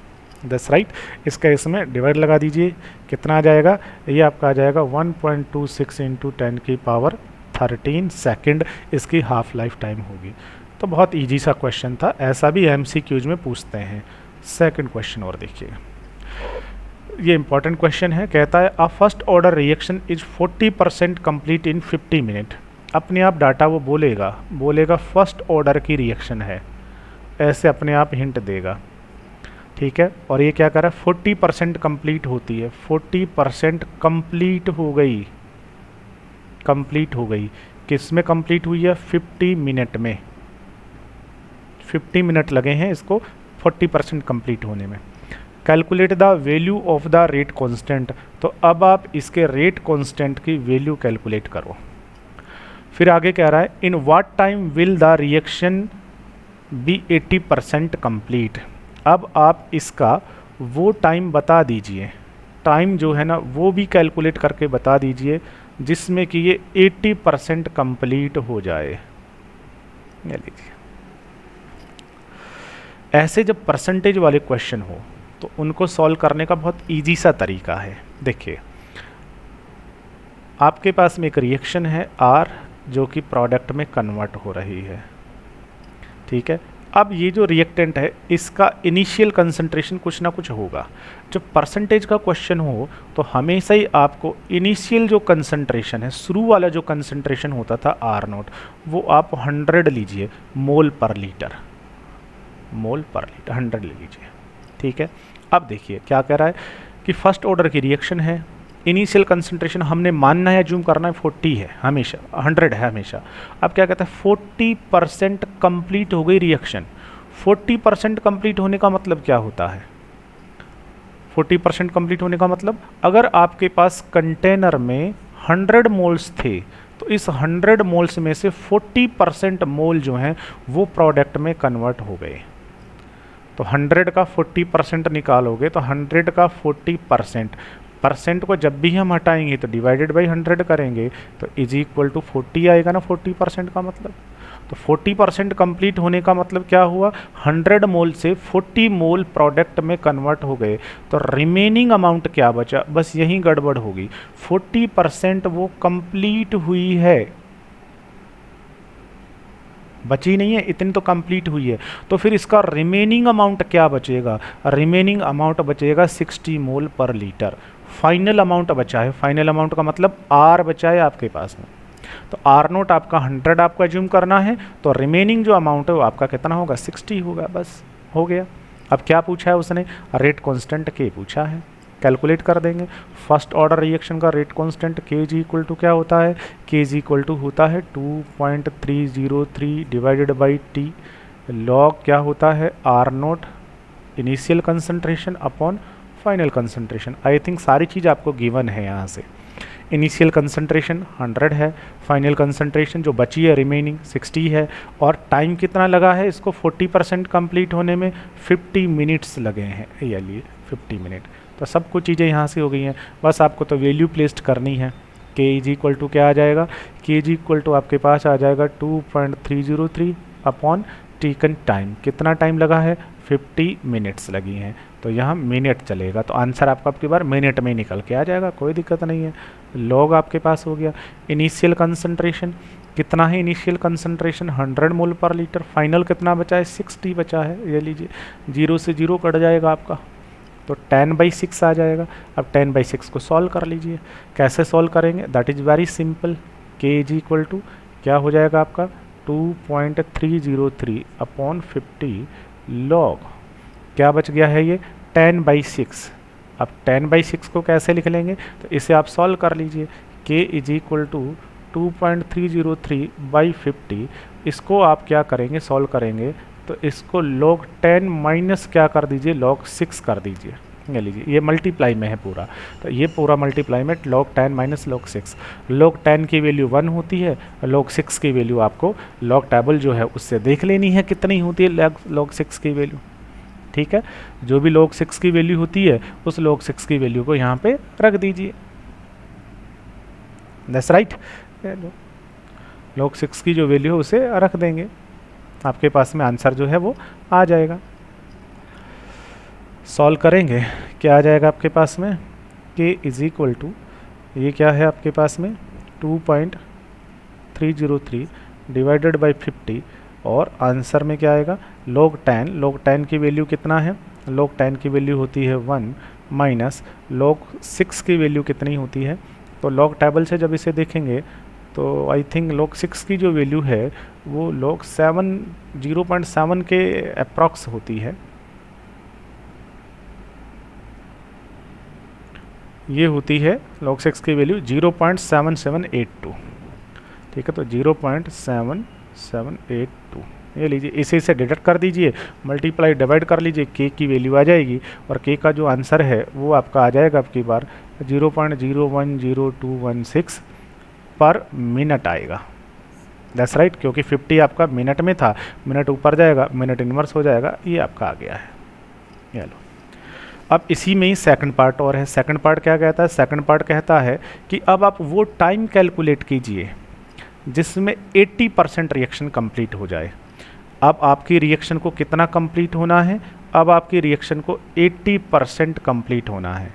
दैट्स राइट। इसका इसमें डिवाइड लगा दीजिए, कितना आ जाएगा, ये आपका आ जाएगा 1.26 इंटू 10⁻13 सेकेंड इसकी हाफ लाइफ टाइम होगी। तो बहुत इजी सा क्वेश्चन था, ऐसा भी एमसीक्यूज में पूछते हैं। सेकंड क्वेश्चन और देखिए, ये इंपॉर्टेंट क्वेश्चन है। कहता है a first order reaction is 40% complete in 50 minute. अपने आप डाटा वो बोलेगा फर्स्ट ऑर्डर की रिएक्शन है, ऐसे अपने आप हिंट देगा, ठीक है। और ये क्या कर रहा है, 40% कंप्लीट होती है, 40% कंप्लीट हो गई। किस में कंप्लीट हुई है, 50 मिनट में। 50 मिनट लगे हैं इसको 40% कंप्लीट होने में। Calculate the value of the rate constant. तो अब आप इसके रेट कांस्टेंट की वैल्यू कैलकुलेट करो। फिर आगे कह रहा है in what time will the reaction be 80% complete. अब आप इसका वो टाइम बता दीजिए, टाइम जो है ना वो भी कैलकुलेट करके बता दीजिए जिसमें कि ये 80% कंप्लीट हो जाए। ये लीजिए, ऐसे जब परसेंटेज वाले क्वेश्चन हो तो उनको सॉल्व करने का बहुत इजी सा तरीका है। देखिए, आपके पास में एक रिएक्शन है R जो कि प्रोडक्ट में कन्वर्ट हो रही है, ठीक है। अब ये जो रिएक्टेंट है इसका इनिशियल कंसंट्रेशन कुछ ना कुछ होगा। जब परसेंटेज का क्वेश्चन हो तो हमेशा ही आपको इनिशियल जो कंसंट्रेशन है, शुरू वाला जो कंसंट्रेशन होता था R0, वो आप 100 लीजिए, मोल पर लीटर 100 ले लीजिए, ठीक है। अब देखिए क्या कह रहा है कि फर्स्ट ऑर्डर की रिएक्शन है, इनिशियल कंसंट्रेशन हमने मानना है, जूम करना है 40 है हमेशा, 100 है हमेशा। अब क्या कहता है 40% कंप्लीट हो गई रिएक्शन। 40% कंप्लीट होने का मतलब क्या होता है, 40% कंप्लीट होने का मतलब अगर आपके पास कंटेनर में 100 मोल्स थे तो इस 100 मोल्स में से 40% मोल जो हैं वो प्रोडक्ट में कन्वर्ट हो गए। तो 100 का 40% निकालोगे तो 100 का 40% को जब भी हम हटाएंगे तो डिवाइडेड बाई 100 करेंगे तो इज इक्वल टू 40 आएगा ना 40% का मतलब। तो 40% कंप्लीट होने का मतलब क्या हुआ, 100 मोल से 40 मोल प्रोडक्ट में कन्वर्ट हो गए। तो रिमेनिंग अमाउंट क्या बचा, बस यही गड़बड़ होगी। 40% वो कंप्लीट हुई है, बची नहीं है, इतनी तो कंप्लीट हुई है। तो फिर इसका रिमेनिंग अमाउंट क्या बचेगा, रिमेनिंग अमाउंट बचेगा 60 मोल पर लीटर। फाइनल अमाउंट बचा है, फाइनल अमाउंट का मतलब R बचा है आपके पास में। तो R0 आपका 100 आपको एज्यूम करना है, तो रिमेनिंग जो अमाउंट है वो आपका कितना होगा, 60 होगा, बस हो गया। अब क्या पूछा है उसने, रेट कांस्टेंट K पूछा है, कैलकुलेट कर देंगे। फर्स्ट ऑर्डर रिएक्शन का rate constant Kg equal to क्या होता है, Kg इक्वल टू होता है 2.303 डिवाइडेड बाई T। लॉग क्या होता है, R0 initial concentration upon final concentration. I think सारी चीज़ आपको गिवन है यहाँ से। इनिशियल कंसंट्रेशन 100 है, फाइनल कंसंट्रेशन जो बची है रिमेनिंग 60 है, और टाइम कितना लगा है इसको 40% कंप्लीट होने में, 50 मिनट्स लगे हैं, ये लिए 50 मिनट। तो सब कुछ चीज़ें यहाँ से हो गई हैं, बस आपको तो वैल्यू प्लेस्ड करनी है। के इज इक्वल टू क्या आ जाएगा, के जी इक्वल टू आपके पास आ जाएगा 2.303 अपॉन टेकन टाइम। कितना टाइम लगा है, 50 मिनट्स लगी हैं, तो यहाँ मिनट चलेगा। तो आंसर आपका आपकी बार मिनट में निकल के आ जाएगा, कोई दिक्कत नहीं है। लॉग आपके पास हो गया। इनिशियल कंसंट्रेशन कितना है, इनिशियल कंसंट्रेशन 100 मोल पर लीटर। फाइनल कितना बचा है, 60 बचा है, ये लीजिए 0 से 0 कट जाएगा आपका, तो 10/6 आ जाएगा। अब 10/6 को सॉल्व कर लीजिए। कैसे सॉल्व करेंगे, दैट इज़ वेरी सिंपल। के इज इक्वल टू क्या हो जाएगा आपका 2.303 अपॉन 50 लॉग क्या बच गया है ये 10/6। अब 10/6 को कैसे लिख लेंगे, तो इसे आप सॉल्व कर लीजिए। के इज इक्वल टू 2.303 बाई 50। इसको आप क्या करेंगे, सॉल्व करेंगे तो इसको log 10 माइनस क्या कर दीजिए, log 6 कर दीजिए। ये लीजिए, ये मल्टीप्लाई में है पूरा, तो ये पूरा मल्टीप्लाई में log 10 माइनस log 6। log 10 की वैल्यू 1 होती है, log 6 की वैल्यू आपको log टेबल जो है उससे देख लेनी है कितनी होती है log 6 की वैल्यू, ठीक है। जो भी log 6 की वैल्यू होती है उस log 6 की वैल्यू को यहाँ पे रख दीजिए, दैट्स राइट। log 6 की जो वैल्यू है उसे रख देंगे, आपके पास में आंसर जो है वो आ जाएगा। सॉल्व करेंगे, क्या आ जाएगा आपके पास में, k इज इक्वल टू, ये क्या है आपके पास में 2.303 डिवाइडेड बाई 50, और आंसर में क्या आएगा log 10, log 10 की वैल्यू कितना है, log 10 की वैल्यू होती है 1 माइनस log 6 की वैल्यू कितनी होती है, तो log टेबल से जब इसे देखेंगे तो आई थिंक log 6 की जो वैल्यू है वो log 0.7 के अप्रॉक्स होती है, ये होती है log 6 की वैल्यू 0.7782, ठीक है, तो 0.7782, ये लीजिए, इसे डिडक्ट कर दीजिए, मल्टीप्लाई डिवाइड कर लीजिए, k की वैल्यू आ जाएगी, और k का जो आंसर है वो आपका आ जाएगा आपकी बार 0.010216 पर मिनट आएगा। दैट्स राइट, क्योंकि 50 आपका मिनट में था, मिनट ऊपर जाएगा, मिनट इन्वर्स हो जाएगा, ये आपका आ गया है। ये लो, अब इसी में ही सेकंड पार्ट और है। सेकंड पार्ट क्या कहता है, सेकंड पार्ट कहता है कि अब आप वो टाइम कैलकुलेट कीजिए जिसमें 80% रिएक्शन कंप्लीट हो जाए। अब आपकी रिएक्शन को कितना कंप्लीट होना है, अब आपकी रिएक्शन को 80% कंप्लीट होना है।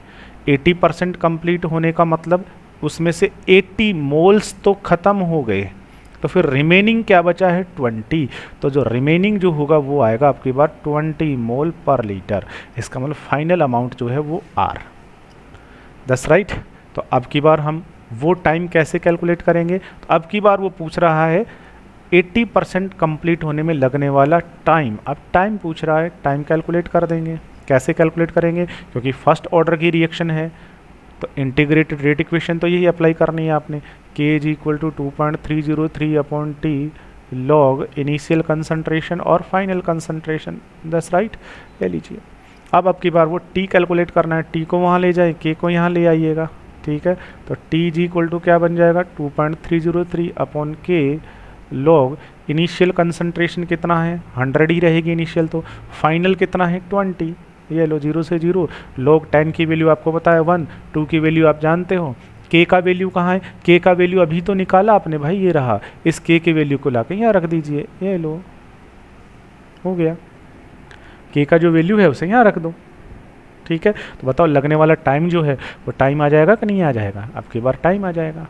80% कंप्लीट होने का मतलब उसमें से 80 मोल्स तो ख़त्म हो गए, तो फिर रिमेनिंग क्या बचा है 20, तो जो रिमेनिंग जो होगा वो आएगा आपकी बार 20 मोल पर लीटर, इसका मतलब फाइनल अमाउंट जो है वो R। दैट्स राइट, तो अब की बार हम वो टाइम कैसे कैलकुलेट करेंगे, तो अब की बार वो पूछ रहा है 80% कंप्लीट होने में लगने वाला टाइम, अब टाइम पूछ रहा है, टाइम कैलकुलेट कर देंगे। कैसे कैलकुलेट करेंगे, क्योंकि फर्स्ट ऑर्डर की रिएक्शन है तो इंटीग्रेटेड रेट इक्वेशन तो यही अप्लाई करनी है आपने, k is equal to 2.303 upon T log initial concentration और फाइनल कंसंट्रेशन। दैट्स राइट, ले लीजिए। अब की बार वो t कैलकुलेट करना है, t को वहाँ ले जाए, k को यहाँ ले आइएगा, ठीक है, तो t इज इक्वल टू क्या बन जाएगा 2.303 upon k log initial concentration कितना है 100 ही रहेगी इनिशियल, तो फाइनल कितना है 20, ये लो 0 से 0, log 10 की वैल्यू आपको पता है 1, 2 की वैल्यू आप जानते हो, k का वैल्यू कहाँ है, k का वैल्यू अभी तो निकाला आपने भाई, ये रहा, इस k की वैल्यू को लाके यहाँ रख दीजिए, ये लो हो गया, k का जो वैल्यू है उसे यहाँ रख दो, ठीक है। तो बताओ लगने वाला टाइम जो है वो टाइम आ जाएगा कि नहीं आ जाएगा, अब की बार टाइम आ जाएगा,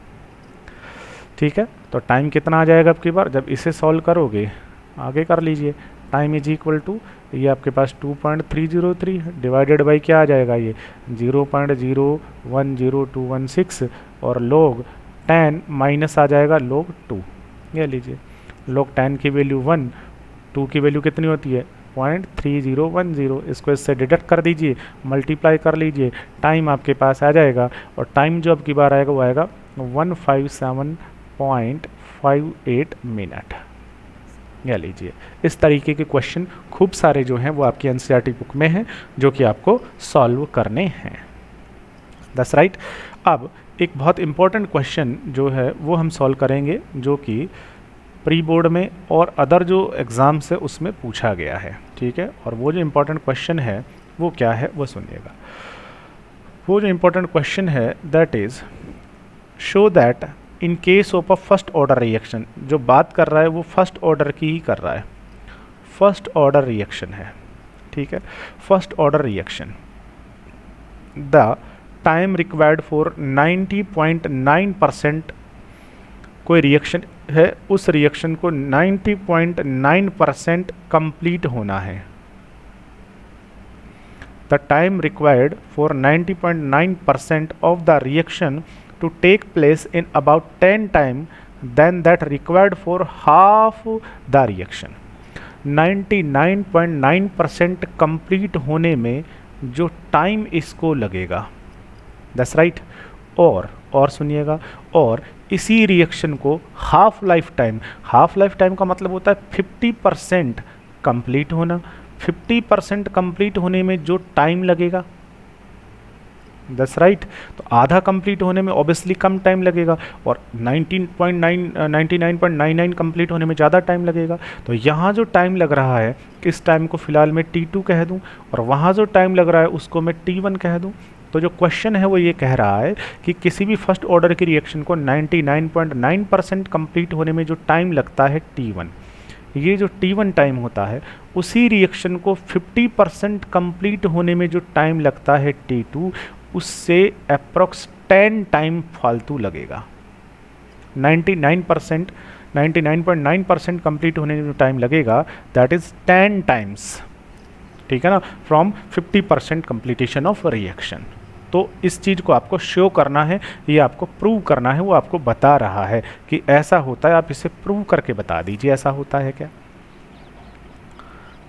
ठीक है। तो टाइम कितना आ जाएगा अब की बार, जब इसे सॉल्व करोगे आगे कर लीजिए, टाइम इज इक्वल टू ये आपके पास 2.303 डिवाइडेड बाई क्या आ जाएगा ये 0.010216 और log 10 माइनस आ जाएगा log 2, ये लीजिए, log 10 की वैल्यू 1, 2 की वैल्यू कितनी होती है 0.3010, इसको इससे डिडक्ट कर दीजिए, मल्टीप्लाई कर लीजिए, टाइम आपके पास आ जाएगा, और टाइम जो अब की बार आएगा वो आएगा 157.58 मिनट। या लीजिए, इस तरीके के क्वेश्चन खूब सारे जो हैं वो आपकी एनसीईआरटी बुक में हैं जो कि आपको सॉल्व करने हैं। That's right. अब एक बहुत इम्पोर्टेंट क्वेश्चन जो है वो हम सॉल्व करेंगे जो कि प्री बोर्ड में और अदर जो एग्ज़ाम्स है उसमें पूछा गया है, ठीक है। और वो जो इम्पोर्टेंट क्वेश्चन है वो क्या है वो सुनिएगा। वो जो इम्पोर्टेंट क्वेश्चन है that is show that in case of a first order reaction, जो बात कर रहा है वो फर्स्ट ऑर्डर की ही कर रहा है, फर्स्ट ऑर्डर रिएक्शन है, ठीक है। First order reaction, the time required for 90.9% कोई रिएक्शन है, उस रिएक्शन को 90.9% कंप्लीट होना है। The time required for 90.9% of the reaction to take place in about 10 times than that required for half the reaction। 99.9% complete होने में जो time इसको लगेगा, दैट्स राइट। और सुनिएगा, और इसी रिएक्शन को हाफ लाइफ टाइम का मतलब होता है 50% कंप्लीट होना, 50% कंप्लीट होने में जो टाइम लगेगा, दैट्स राइट। तो आधा कंप्लीट होने में ऑब्वियसली कम टाइम लगेगा और 99.99 कंप्लीट होने में ज़्यादा टाइम लगेगा। तो यहाँ जो टाइम लग रहा है इस टाइम को फिलहाल मैं T2 कह दूँ और वहाँ जो टाइम लग रहा है उसको मैं T1 कह दूँ। तो जो क्वेश्चन है वो ये कह रहा है कि किसी भी फर्स्ट ऑर्डर की रिएक्शन को 99.9% कंप्लीट होने में जो टाइम लगता है T1, ये जो T1 टाइम होता है उसी रिएक्शन को 50% कंप्लीट होने में जो टाइम लगता है T2, उससे अप्रॉक्स 10 टाइम फालतू लगेगा। 99.9% कंप्लीट होने में जो टाइम लगेगा दैट इज 10 टाइम्स, ठीक है ना, फ्रॉम 50% कंप्लीटेशन ऑफ रिएक्शन। तो इस चीज़ को आपको शो करना है, ये आपको प्रूव करना है, वो आपको बता रहा है कि ऐसा होता है, आप इसे प्रूव करके बता दीजिए ऐसा होता है क्या।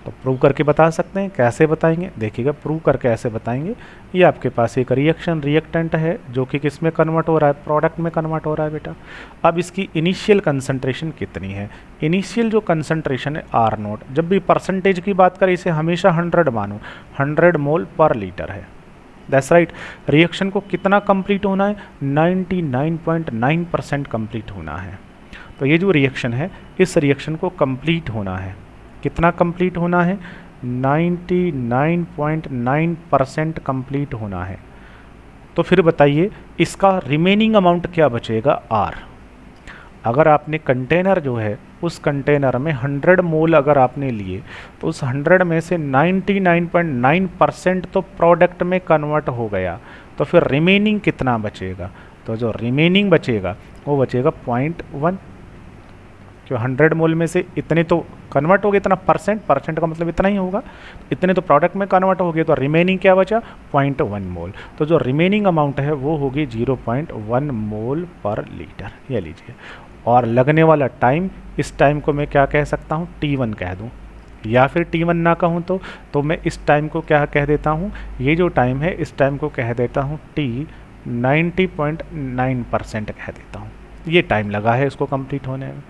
तो प्रूव करके बता सकते हैं, कैसे बताएंगे देखिएगा, प्रूव करके ऐसे बताएंगे। ये आपके पास एक रिएक्शन रिएक्टेंट है जो कि किस में कन्वर्ट हो रहा है, प्रोडक्ट में कन्वर्ट हो रहा है बेटा। अब इसकी इनिशियल कंसंट्रेशन कितनी है, इनिशियल जो कंसंट्रेशन है R0, जब भी परसेंटेज की बात करें इसे हमेशा 100 मानो, 100 मोल पर लीटर है, दैट्स राइट। रिएक्शन को कितना कंप्लीट होना है, 99.9% कंप्लीट होना है। तो ये जो रिएक्शन है इस रिएक्शन को कंप्लीट होना है, कितना कंप्लीट होना है, 99.9% कंप्लीट होना है। तो फिर बताइए इसका रिमेनिंग अमाउंट क्या बचेगा, R। अगर आपने कंटेनर जो है उस कंटेनर में 100 मोल अगर आपने लिए तो उस 100 में से 99.9% तो प्रोडक्ट में कन्वर्ट हो गया, तो फिर रिमेनिंग कितना बचेगा, तो जो रिमेनिंग बचेगा वो बचेगा 0.1, क्यों 100 मोल में से इतने तो कन्वर्ट हो गए, इतना परसेंट का मतलब इतना ही होगा, इतने तो प्रोडक्ट में कन्वर्ट हो गए, तो रिमेनिंग क्या बचा, 0.1 मोल। तो जो रिमेनिंग अमाउंट है वो होगी 0.1 मोल पर लीटर, ये लीजिए। और लगने वाला टाइम, इस टाइम को मैं क्या कह सकता हूँ, T1 कह दूँ, या फिर T1 ना कहूँ तो मैं इस टाइम को क्या कह देता हूँ, ये जो टाइम है इस टाइम को कह देता हूँ T 90.9% कह देता हूँ। ये टाइम लगा है इसको कंप्लीट होने में,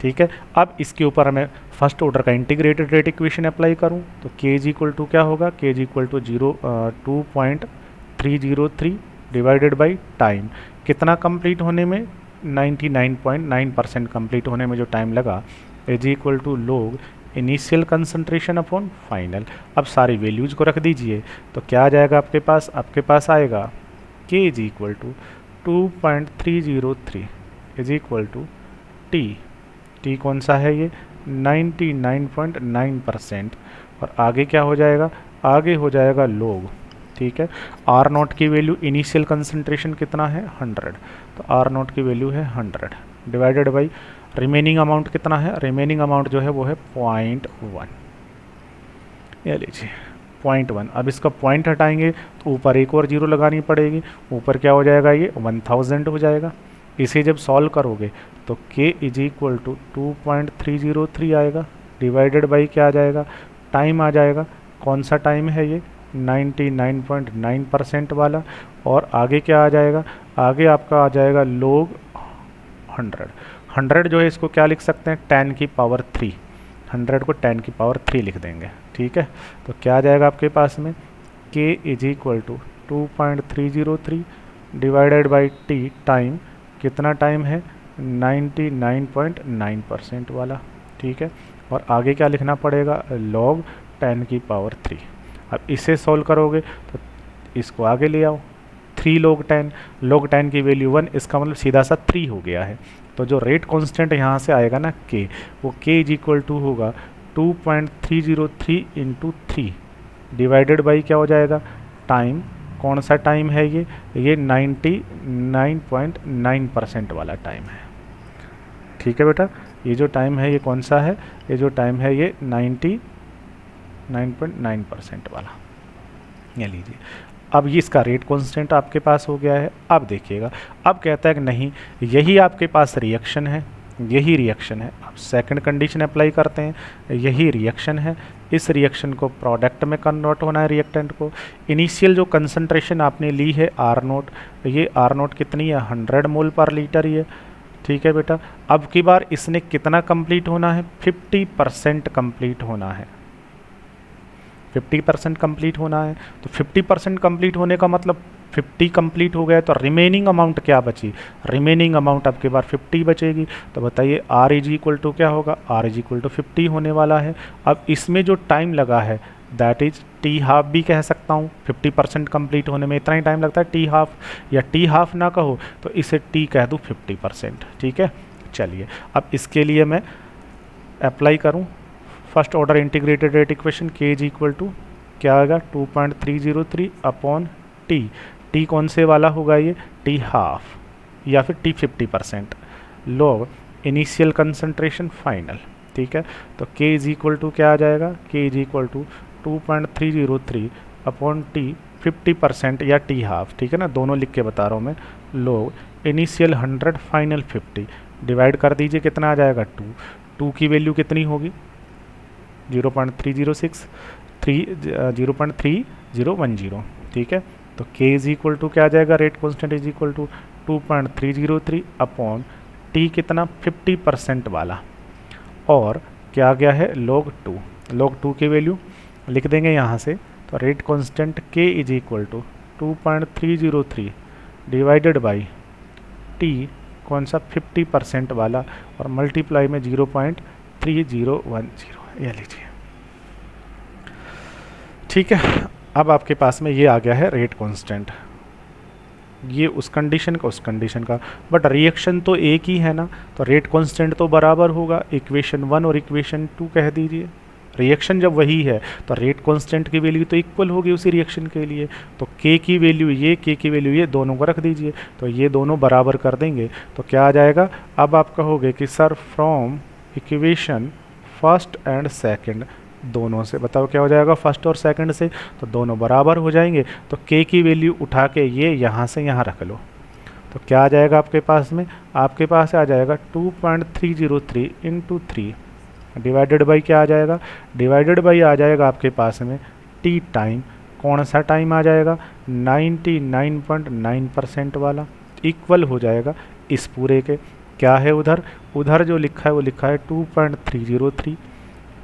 ठीक है। अब इसके ऊपर मैं फर्स्ट ऑर्डर का इंटीग्रेटेड रेट इक्वेशन अप्लाई करूं तो k इज इक्वल टू क्या होगा, k is equal to 2.303 divided by time, कितना कंप्लीट होने में, 99.9% कंप्लीट होने में जो टाइम लगा, is equal to log initial concentration upon final. अब सारी वैल्यूज को रख दीजिए तो क्या आ जाएगा आपके पास आएगा k is equal to 2.303 is equal to t कौन सा है ये, 99.9%, और आगे क्या हो जाएगा, आगे हो जाएगा लोग, ठीक है। R0 की वैल्यू इनिशियल कंसंट्रेशन कितना है, 100, तो R0 की वैल्यू है 100 डिवाइडेड बाई रिमेनिंग अमाउंट कितना है, रिमेनिंग अमाउंट जो है वो है 0.1, ये लीजिए 0.1। अब इसका पॉइंट हटाएंगे तो ऊपर एक और जीरो लगानी पड़ेगी, ऊपर क्या हो जाएगा, ये 1000 हो जाएगा। इसे जब सॉल्व करोगे तो k इज इक्वल टू 2.303 आएगा डिवाइडेड बाई क्या आ जाएगा, टाइम आ जाएगा, कौन सा टाइम है ये, 99.9% वाला, और आगे क्या आ जाएगा, आगे आपका आ जाएगा लोग 100 जो है इसको क्या लिख सकते हैं, 10 की पावर 3, 100 को 10 की पावर 3 लिख देंगे, ठीक है। तो क्या आ जाएगा आपके पास में, k is equal to 2.303 divided by t time, कितना टाइम है, 99.9% वाला, ठीक है। और आगे क्या लिखना पड़ेगा, log 10 की पावर 3। अब इसे सॉल्व करोगे तो इसको आगे ले आओ, 3 log 10 की वैल्यू 1, इसका मतलब सीधा सा 3 हो गया है। तो जो रेट कांस्टेंट यहाँ से आएगा ना k, वो k इज इक्वल टू होगा 2.303 इंटू 3 डिवाइडेड बाई क्या हो जाएगा, टाइम, कौन सा टाइम है ये 99.9% वाला टाइम है, ठीक है बेटा। ये जो टाइम है ये कौन सा है, ये जो टाइम है ये 99.9% वाला, ये लीजिए। अब ये इसका रेट कांस्टेंट आपके पास हो गया है। अब देखिएगा, अब कहता है कि नहीं यही आपके पास रिएक्शन है, यही रिएक्शन है। अब सेकंड कंडीशन अप्लाई करते हैं, यही रिएक्शन है, इस रिएक्शन को प्रोडक्ट में कन्वर्ट होना है रिएक्टेंट को। इनिशियल जो कंसंट्रेशन आपने ली है R0, ये R0 कितनी है, 100 मोल पर लीटर ये, ठीक है बेटा। अब की बार इसने कितना कंप्लीट होना है, 50% कंप्लीट होना है, 50% कंप्लीट होना है। तो 50% कंप्लीट होने का मतलब 50 कंप्लीट हो गया, तो रिमेनिंग अमाउंट क्या बची, रिमेनिंग अमाउंट आपके बार 50 बचेगी। तो बताइए R इज इक्वल टू क्या होगा, R इज इक्वल टू 50 होने वाला है। अब इसमें जो टाइम लगा है दैट इज T हाफ भी कह सकता हूँ, 50% कंप्लीट होने में इतना ही टाइम लगता है T हाफ, या T हाफ ना कहो तो इसे T कह दूँ 50%, ठीक है। चलिए अब इसके लिए मैं अप्लाई करूँ first order integrated rate equation, के इज इक्वल टू क्या आएगा 2.303 अपॉन टी। टी कौन से वाला होगा ये, टी हाफ या फिर T 50% log initial concentration final. ठीक है, तो के इज इक्वल टू क्या आ जाएगा, K is equal to 2.303 upon T 50% या टी हाफ। ठीक है ना, दोनों लिख के बता रहा हूँ मैं। लॉग इनिशियल 100 फाइनल 50 डिवाइड कर दीजिए, कितना आ जाएगा 2। 2 की वैल्यू कितनी होगी 0.306 0.3010। ठीक है, तो k इज इक्वल टू क्या आ जाएगा, rate constant is equal to 2.303 upon T कितना 50% वाला, और क्या आ गया है log 2। log 2 की वैल्यू लिख देंगे यहाँ से, तो rate constant k is equal to 2.303 divided by T कौन सा 50% वाला, और मल्टीप्लाई में 0.3010 ये लीजिए। ठीक है, अब आपके पास में ये आ गया है रेट कांस्टेंट, ये उस कंडीशन का उस कंडीशन का, बट रिएक्शन तो एक ही है ना, तो रेट कांस्टेंट तो बराबर होगा। इक्वेशन 1 और इक्वेशन 2 कह दीजिए, रिएक्शन जब वही है तो रेट कांस्टेंट की वैल्यू तो इक्वल होगी उसी रिएक्शन के लिए। तो के की वैल्यू ये, के की वैल्यू ये, दोनों को रख दीजिए, तो ये दोनों बराबर कर देंगे तो क्या आ जाएगा। अब आप कहोगे कि sir from equation first and second, दोनों से बताओ क्या हो जाएगा फर्स्ट और सेकंड से, तो दोनों बराबर हो जाएंगे। तो के की वैल्यू उठा के ये यहाँ से यहाँ रख लो, तो क्या आ जाएगा आपके पास में, आपके पास आ जाएगा 2.303 इंटू 3 डिवाइडेड बाई क्या आ जाएगा, डिवाइडेड बाई आ जाएगा आपके पास में टी टाइम, कौन सा टाइम आ जाएगा 99.9% वाला, इक्वल हो जाएगा इस पूरे के। क्या है उधर, उधर जो लिखा है वो लिखा है 2.303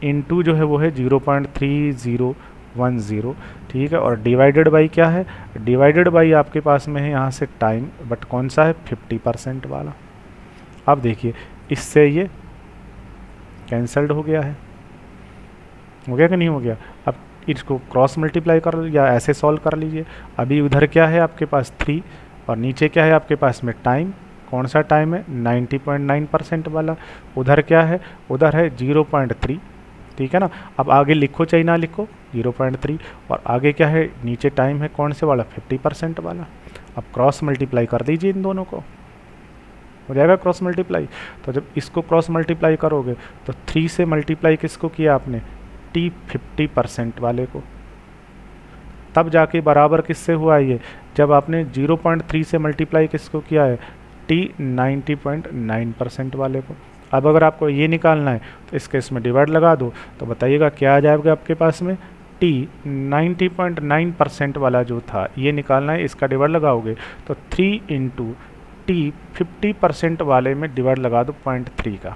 इंटू जो है वो है 0.3010। ठीक है, और डिवाइडेड बाई क्या है, डिवाइडेड बाई आपके पास में है यहाँ से टाइम, बट कौन सा है 50% वाला। अब देखिए इससे ये कैंसल्ड हो गया है, हो गया कि नहीं हो गया। अब इसको क्रॉस मल्टीप्लाई कर या ऐसे सॉल्व कर लीजिए। अभी उधर क्या है आपके पास 3 और नीचे क्या है आपके पास में टाइम, कौन सा टाइम है 90.9% वाला, उधर क्या है, उधर है 0.3। ठीक है ना, अब आगे लिखो चाहे ना लिखो 0.3, और आगे क्या है नीचे टाइम है कौन से वाला 50% वाला। अब क्रॉस मल्टीप्लाई कर दीजिए इन दोनों को, हो जाएगा क्रॉस मल्टीप्लाई। तो जब इसको क्रॉस मल्टीप्लाई करोगे तो 3 से मल्टीप्लाई किसको किया आपने, टी 50% वाले को, तब जाके बराबर किससे हुआ ये, जब आपने 0.3 से मल्टीप्लाई किसको किया है, टी 90.9% वाले को। अब अगर आपको ये निकालना है तो इसके इसमें डिवाइड लगा दो, तो बताइएगा क्या आ जाएगा आपके पास में, टी 90.9% वाला जो था ये निकालना है, इसका डिवाइड लगाओगे तो 3 इंटू टी 50% वाले में डिवाइड लगा दो 0.3 का,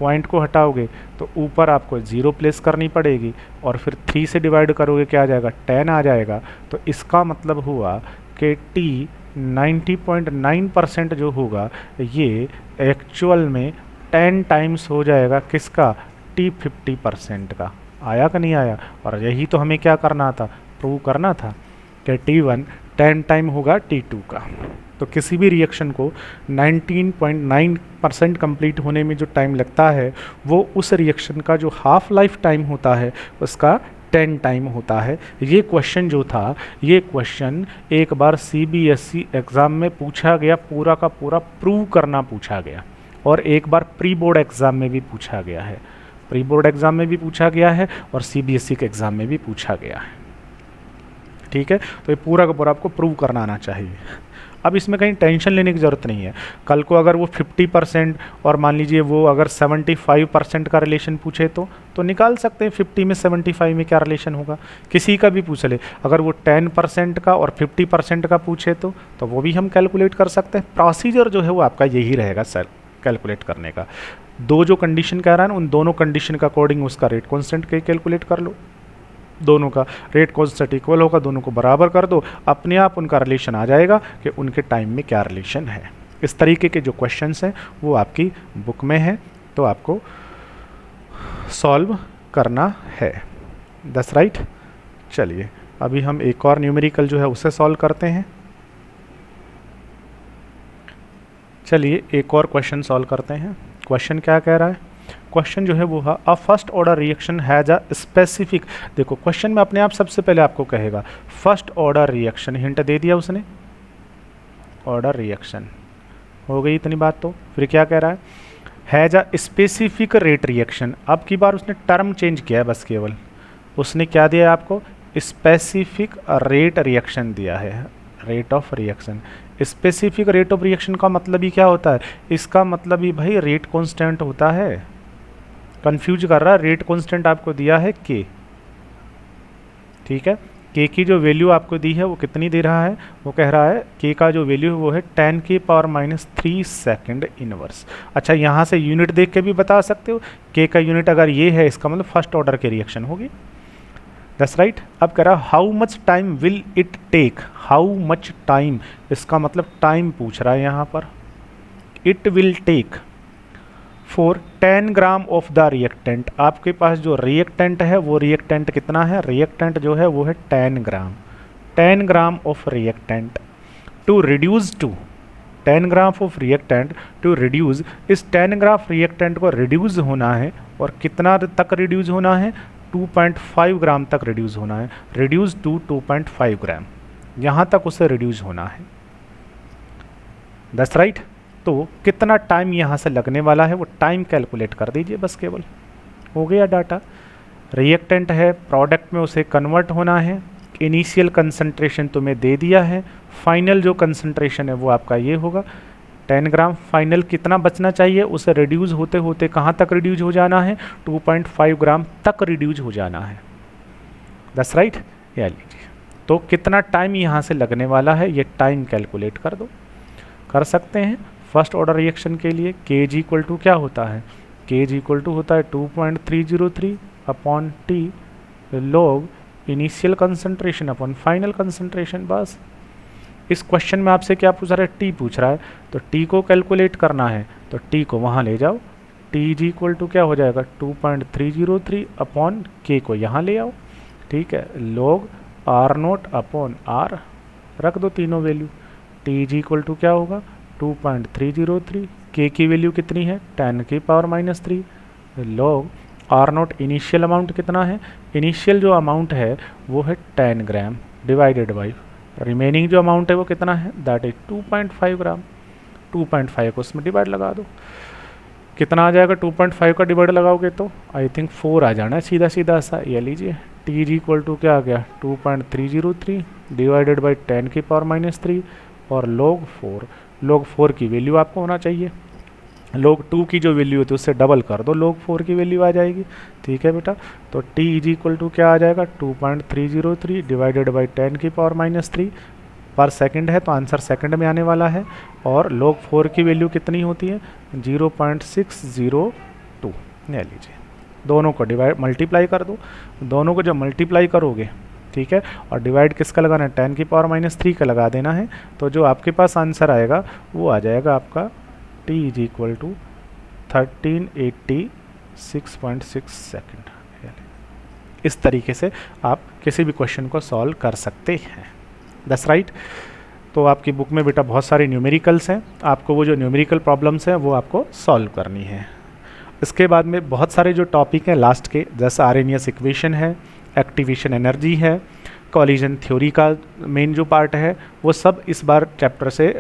पॉइंट को हटाओगे तो ऊपर आपको 0 प्लेस करनी पड़ेगी, और फिर 3 से डिवाइड करोगे क्या आ जाएगा 10 आ जाएगा। तो इसका मतलब हुआ कि टी 90.9% जो होगा ये एक्चुअल में 10 टाइम्स हो जाएगा किसका, टी 50% का। आया कि नहीं आया, और यही तो हमें क्या करना था, प्रूव करना था कि T1 10 टाइम होगा T2 का। तो किसी भी रिएक्शन को 19.9% कंप्लीट होने में जो टाइम लगता है वो उस रिएक्शन का जो हाफ लाइफ टाइम होता है उसका 10 टाइम होता है। ये क्वेश्चन जो था, ये क्वेश्चन एक बार CBSE एग्ज़ाम में पूछा गया, पूरा का पूरा प्रूव करना पूछा गया, और एक बार प्री बोर्ड एग्ज़ाम में भी पूछा गया है, प्री बोर्ड एग्ज़ाम में भी पूछा गया है और CBSE के एग्ज़ाम में भी पूछा गया है। ठीक है, तो ये पूरा का पूरा आपको प्रूव करना आना चाहिए। अब इसमें कहीं टेंशन लेने की ज़रूरत नहीं है। कल को अगर वो 50% और मान लीजिए वो अगर 75% का रिलेशन पूछे तो निकाल सकते हैं 50 में 75 में क्या रिलेशन होगा, किसी का भी पूछ ले। अगर वो 10% का और 50% का पूछे तो वो भी हम कैलकुलेट कर सकते हैं। प्रोसीजर जो है वो आपका यही रहेगा सर, कैलकुलेट करने का। दो जो कंडीशन कह रहा है ना, उन दोनों कंडीशन का अकॉर्डिंग उसका रेट कॉन्स्टेंट कैलकुलेट कर लो। दोनों का रेट कॉन्स्टेंट इक्वल होगा, दोनों को बराबर कर दो, अपने आप उनका रिलेशन आ जाएगा कि उनके टाइम में क्या रिलेशन है। इस तरीके के जो क्वेश्चंस हैं वो आपकी बुक में है, तो आपको सॉल्व करना है। That's right. चलिए अभी हम एक और न्यूमेरिकल जो है उसे सॉल्व करते हैं। चलिए एक और क्वेश्चन सॉल्व करते हैं। क्वेश्चन क्या कह रहा है, क्वेश्चन जो है वो है a first order reaction has a specific, देखो क्वेश्चन में अपने आप सबसे पहले आपको कहेगा फर्स्ट ऑर्डर रिएक्शन, हिंट दे दिया उसने, ऑर्डर रिएक्शन हो गई इतनी बात। तो फिर क्या कह रहा है, has a specific rate reaction, अब की बार उसने टर्म चेंज किया है बस केवल, उसने क्या दिया है आपको, स्पेसिफिक रेट रिएक्शन दिया है, rate of reaction. Specific rate of reaction का मतलब ही क्या होता है, इसका मतलब ही भाई रेट कांस्टेंट होता है, कंफ्यूज कर रहा है, रेट कांस्टेंट आपको दिया है के, ठीक है, के की जो वैल्यू आपको दी है वो कितनी दे रहा है, वो कह रहा है के का जो वैल्यू है वो है 10⁻³ सेकंड इनवर्स। अच्छा यहाँ से यूनिट देख के भी बता सकते हो, के का यूनिट अगर ये है इसका मतलब फर्स्ट ऑर्डर की रिएक्शन होगी, दैट्स राइट। अब कह रहा how much time will it take, how much time, इसका मतलब टाइम पूछ रहा है यहाँ पर, it will take for 10 gram of the reactant, आपके पास जो रिएक्टेंट है वो रिएक्टेंट कितना है, रिएक्टेंट जो है वो है 10 gram, 10 gram of reactant to reduce to 10 gram of reactant to reduce, इस 10 ग्राम रिएक्टेंट को रिड्यूस होना है, और कितना तक रिड्यूस होना है, 2.5 ग्राम तक रिड्यूस होना है, रिड्यूस टू 2.5 ग्राम, यहाँ तक उसे रिड्यूस होना है, दैट्स राइट। तो कितना टाइम यहाँ से लगने वाला है वो टाइम कैलकुलेट कर दीजिए बस केवल, हो गया डाटा। रिएक्टेंट है, प्रोडक्ट में उसे कन्वर्ट होना है, इनिशियल कंसंट्रेशन तुम्हें दे दिया है, फाइनल जो कंसंट्रेशन है वो आपका ये होगा 10 ग्राम, फाइनल कितना बचना चाहिए, उसे रिड्यूस होते होते कहाँ तक रिड्यूस हो जाना है, 2.5 ग्राम तक रिड्यूस हो जाना है, दैट्स राइट। या लीजिए तो कितना टाइम यहाँ से लगने वाला है ये टाइम कैलकुलेट कर दो, कर सकते हैं। फर्स्ट ऑर्डर रिएक्शन के लिए के जी इक्वल टू क्या होता है, के जी इक्वल टू होता है 2.303 upon T log initial concentration upon final concentration, बस। इस क्वेश्चन में आपसे क्या पूछ रहा है, टी पूछ रहा है, तो टी को कैलकुलेट करना है तो टी को वहाँ ले जाओ, टी जी इक्वल टू क्या हो जाएगा 2.303 अपॉन के को यहाँ ले आओ, ठीक है, log R naught upon R, रख दो तीनों value, T G equal to क्या होगा 2.303, के की वैल्यू कितनी है 10⁻³ log R naught initial amount कितना है, इनिशियल जो अमाउंट है वो है 10 ग्राम डिवाइडेड बाई रिमेनिंग जो अमाउंट है वो कितना है, दैट इज 2.5 ग्राम, 2.5 को उसमें डिवाइड लगा दो, कितना आ जाएगा, 2.5 का डिवाइड लगाओगे तो आई थिंक 4 आ जाना है सीधा सीधा सा। ये लीजिए टी जी इक्वल टू क्या आ गया 2.303 डिवाइडेड बाई 10⁻³ और लॉग 4, लॉग 4 की वैल्यू आपको होना चाहिए, लॉग 2 की जो वैल्यू होती है उससे डबल कर दो, लॉग 4 की वैल्यू आ जाएगी, ठीक है बेटा। तो टी इज इक्वल टू क्या आ जाएगा 2.303 डिवाइडेड बाई 10⁻³ पर सेकंड है तो आंसर सेकंड में आने वाला है, और लॉग 4 की वैल्यू कितनी होती है 0.602। ले लीजिए दोनों को डिवाइड मल्टीप्लाई कर दो, दोनों को जब मल्टीप्लाई करोगे, ठीक है, और डिवाइड किसका लगाना है 10⁻³ का लगा देना है, तो जो आपके पास आंसर आएगा वो आ जाएगा आपका t is equal to 1386.6 second. इस तरीके से आप किसी भी क्वेश्चन को सॉल्व कर सकते हैं, दैट्स राइट। तो आपकी बुक में बेटा बहुत सारे न्यूमेरिकल्स हैं, आपको वो जो न्यूमेरिकल प्रॉब्लम्स हैं वो आपको सॉल्व करनी है। इसके बाद में बहुत सारे जो टॉपिक हैं लास्ट के, जैसे आर्हेनियस इक्वेशन है, एक्टिवेशन एनर्जी है, कॉलिजन थ्योरी का मेन जो पार्ट है वो सब इस बार चैप्टर से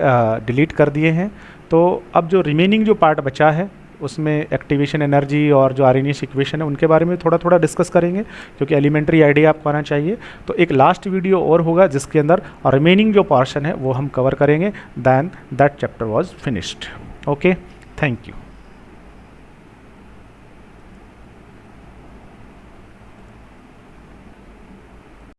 डिलीट कर दिए हैं। तो अब जो रिमेनिंग जो पार्ट बचा है उसमें एक्टिवेशन एनर्जी और जो आर्हेनियस इक्वेशन है उनके बारे में थोड़ा थोड़ा डिस्कस करेंगे, क्योंकि एलिमेंट्री आइडिया आपको आना चाहिए। तो एक लास्ट वीडियो और होगा जिसके अंदर रिमेनिंग जो पोर्शन है वो हम कवर करेंगे, then that chapter was finished. Okay, thank you.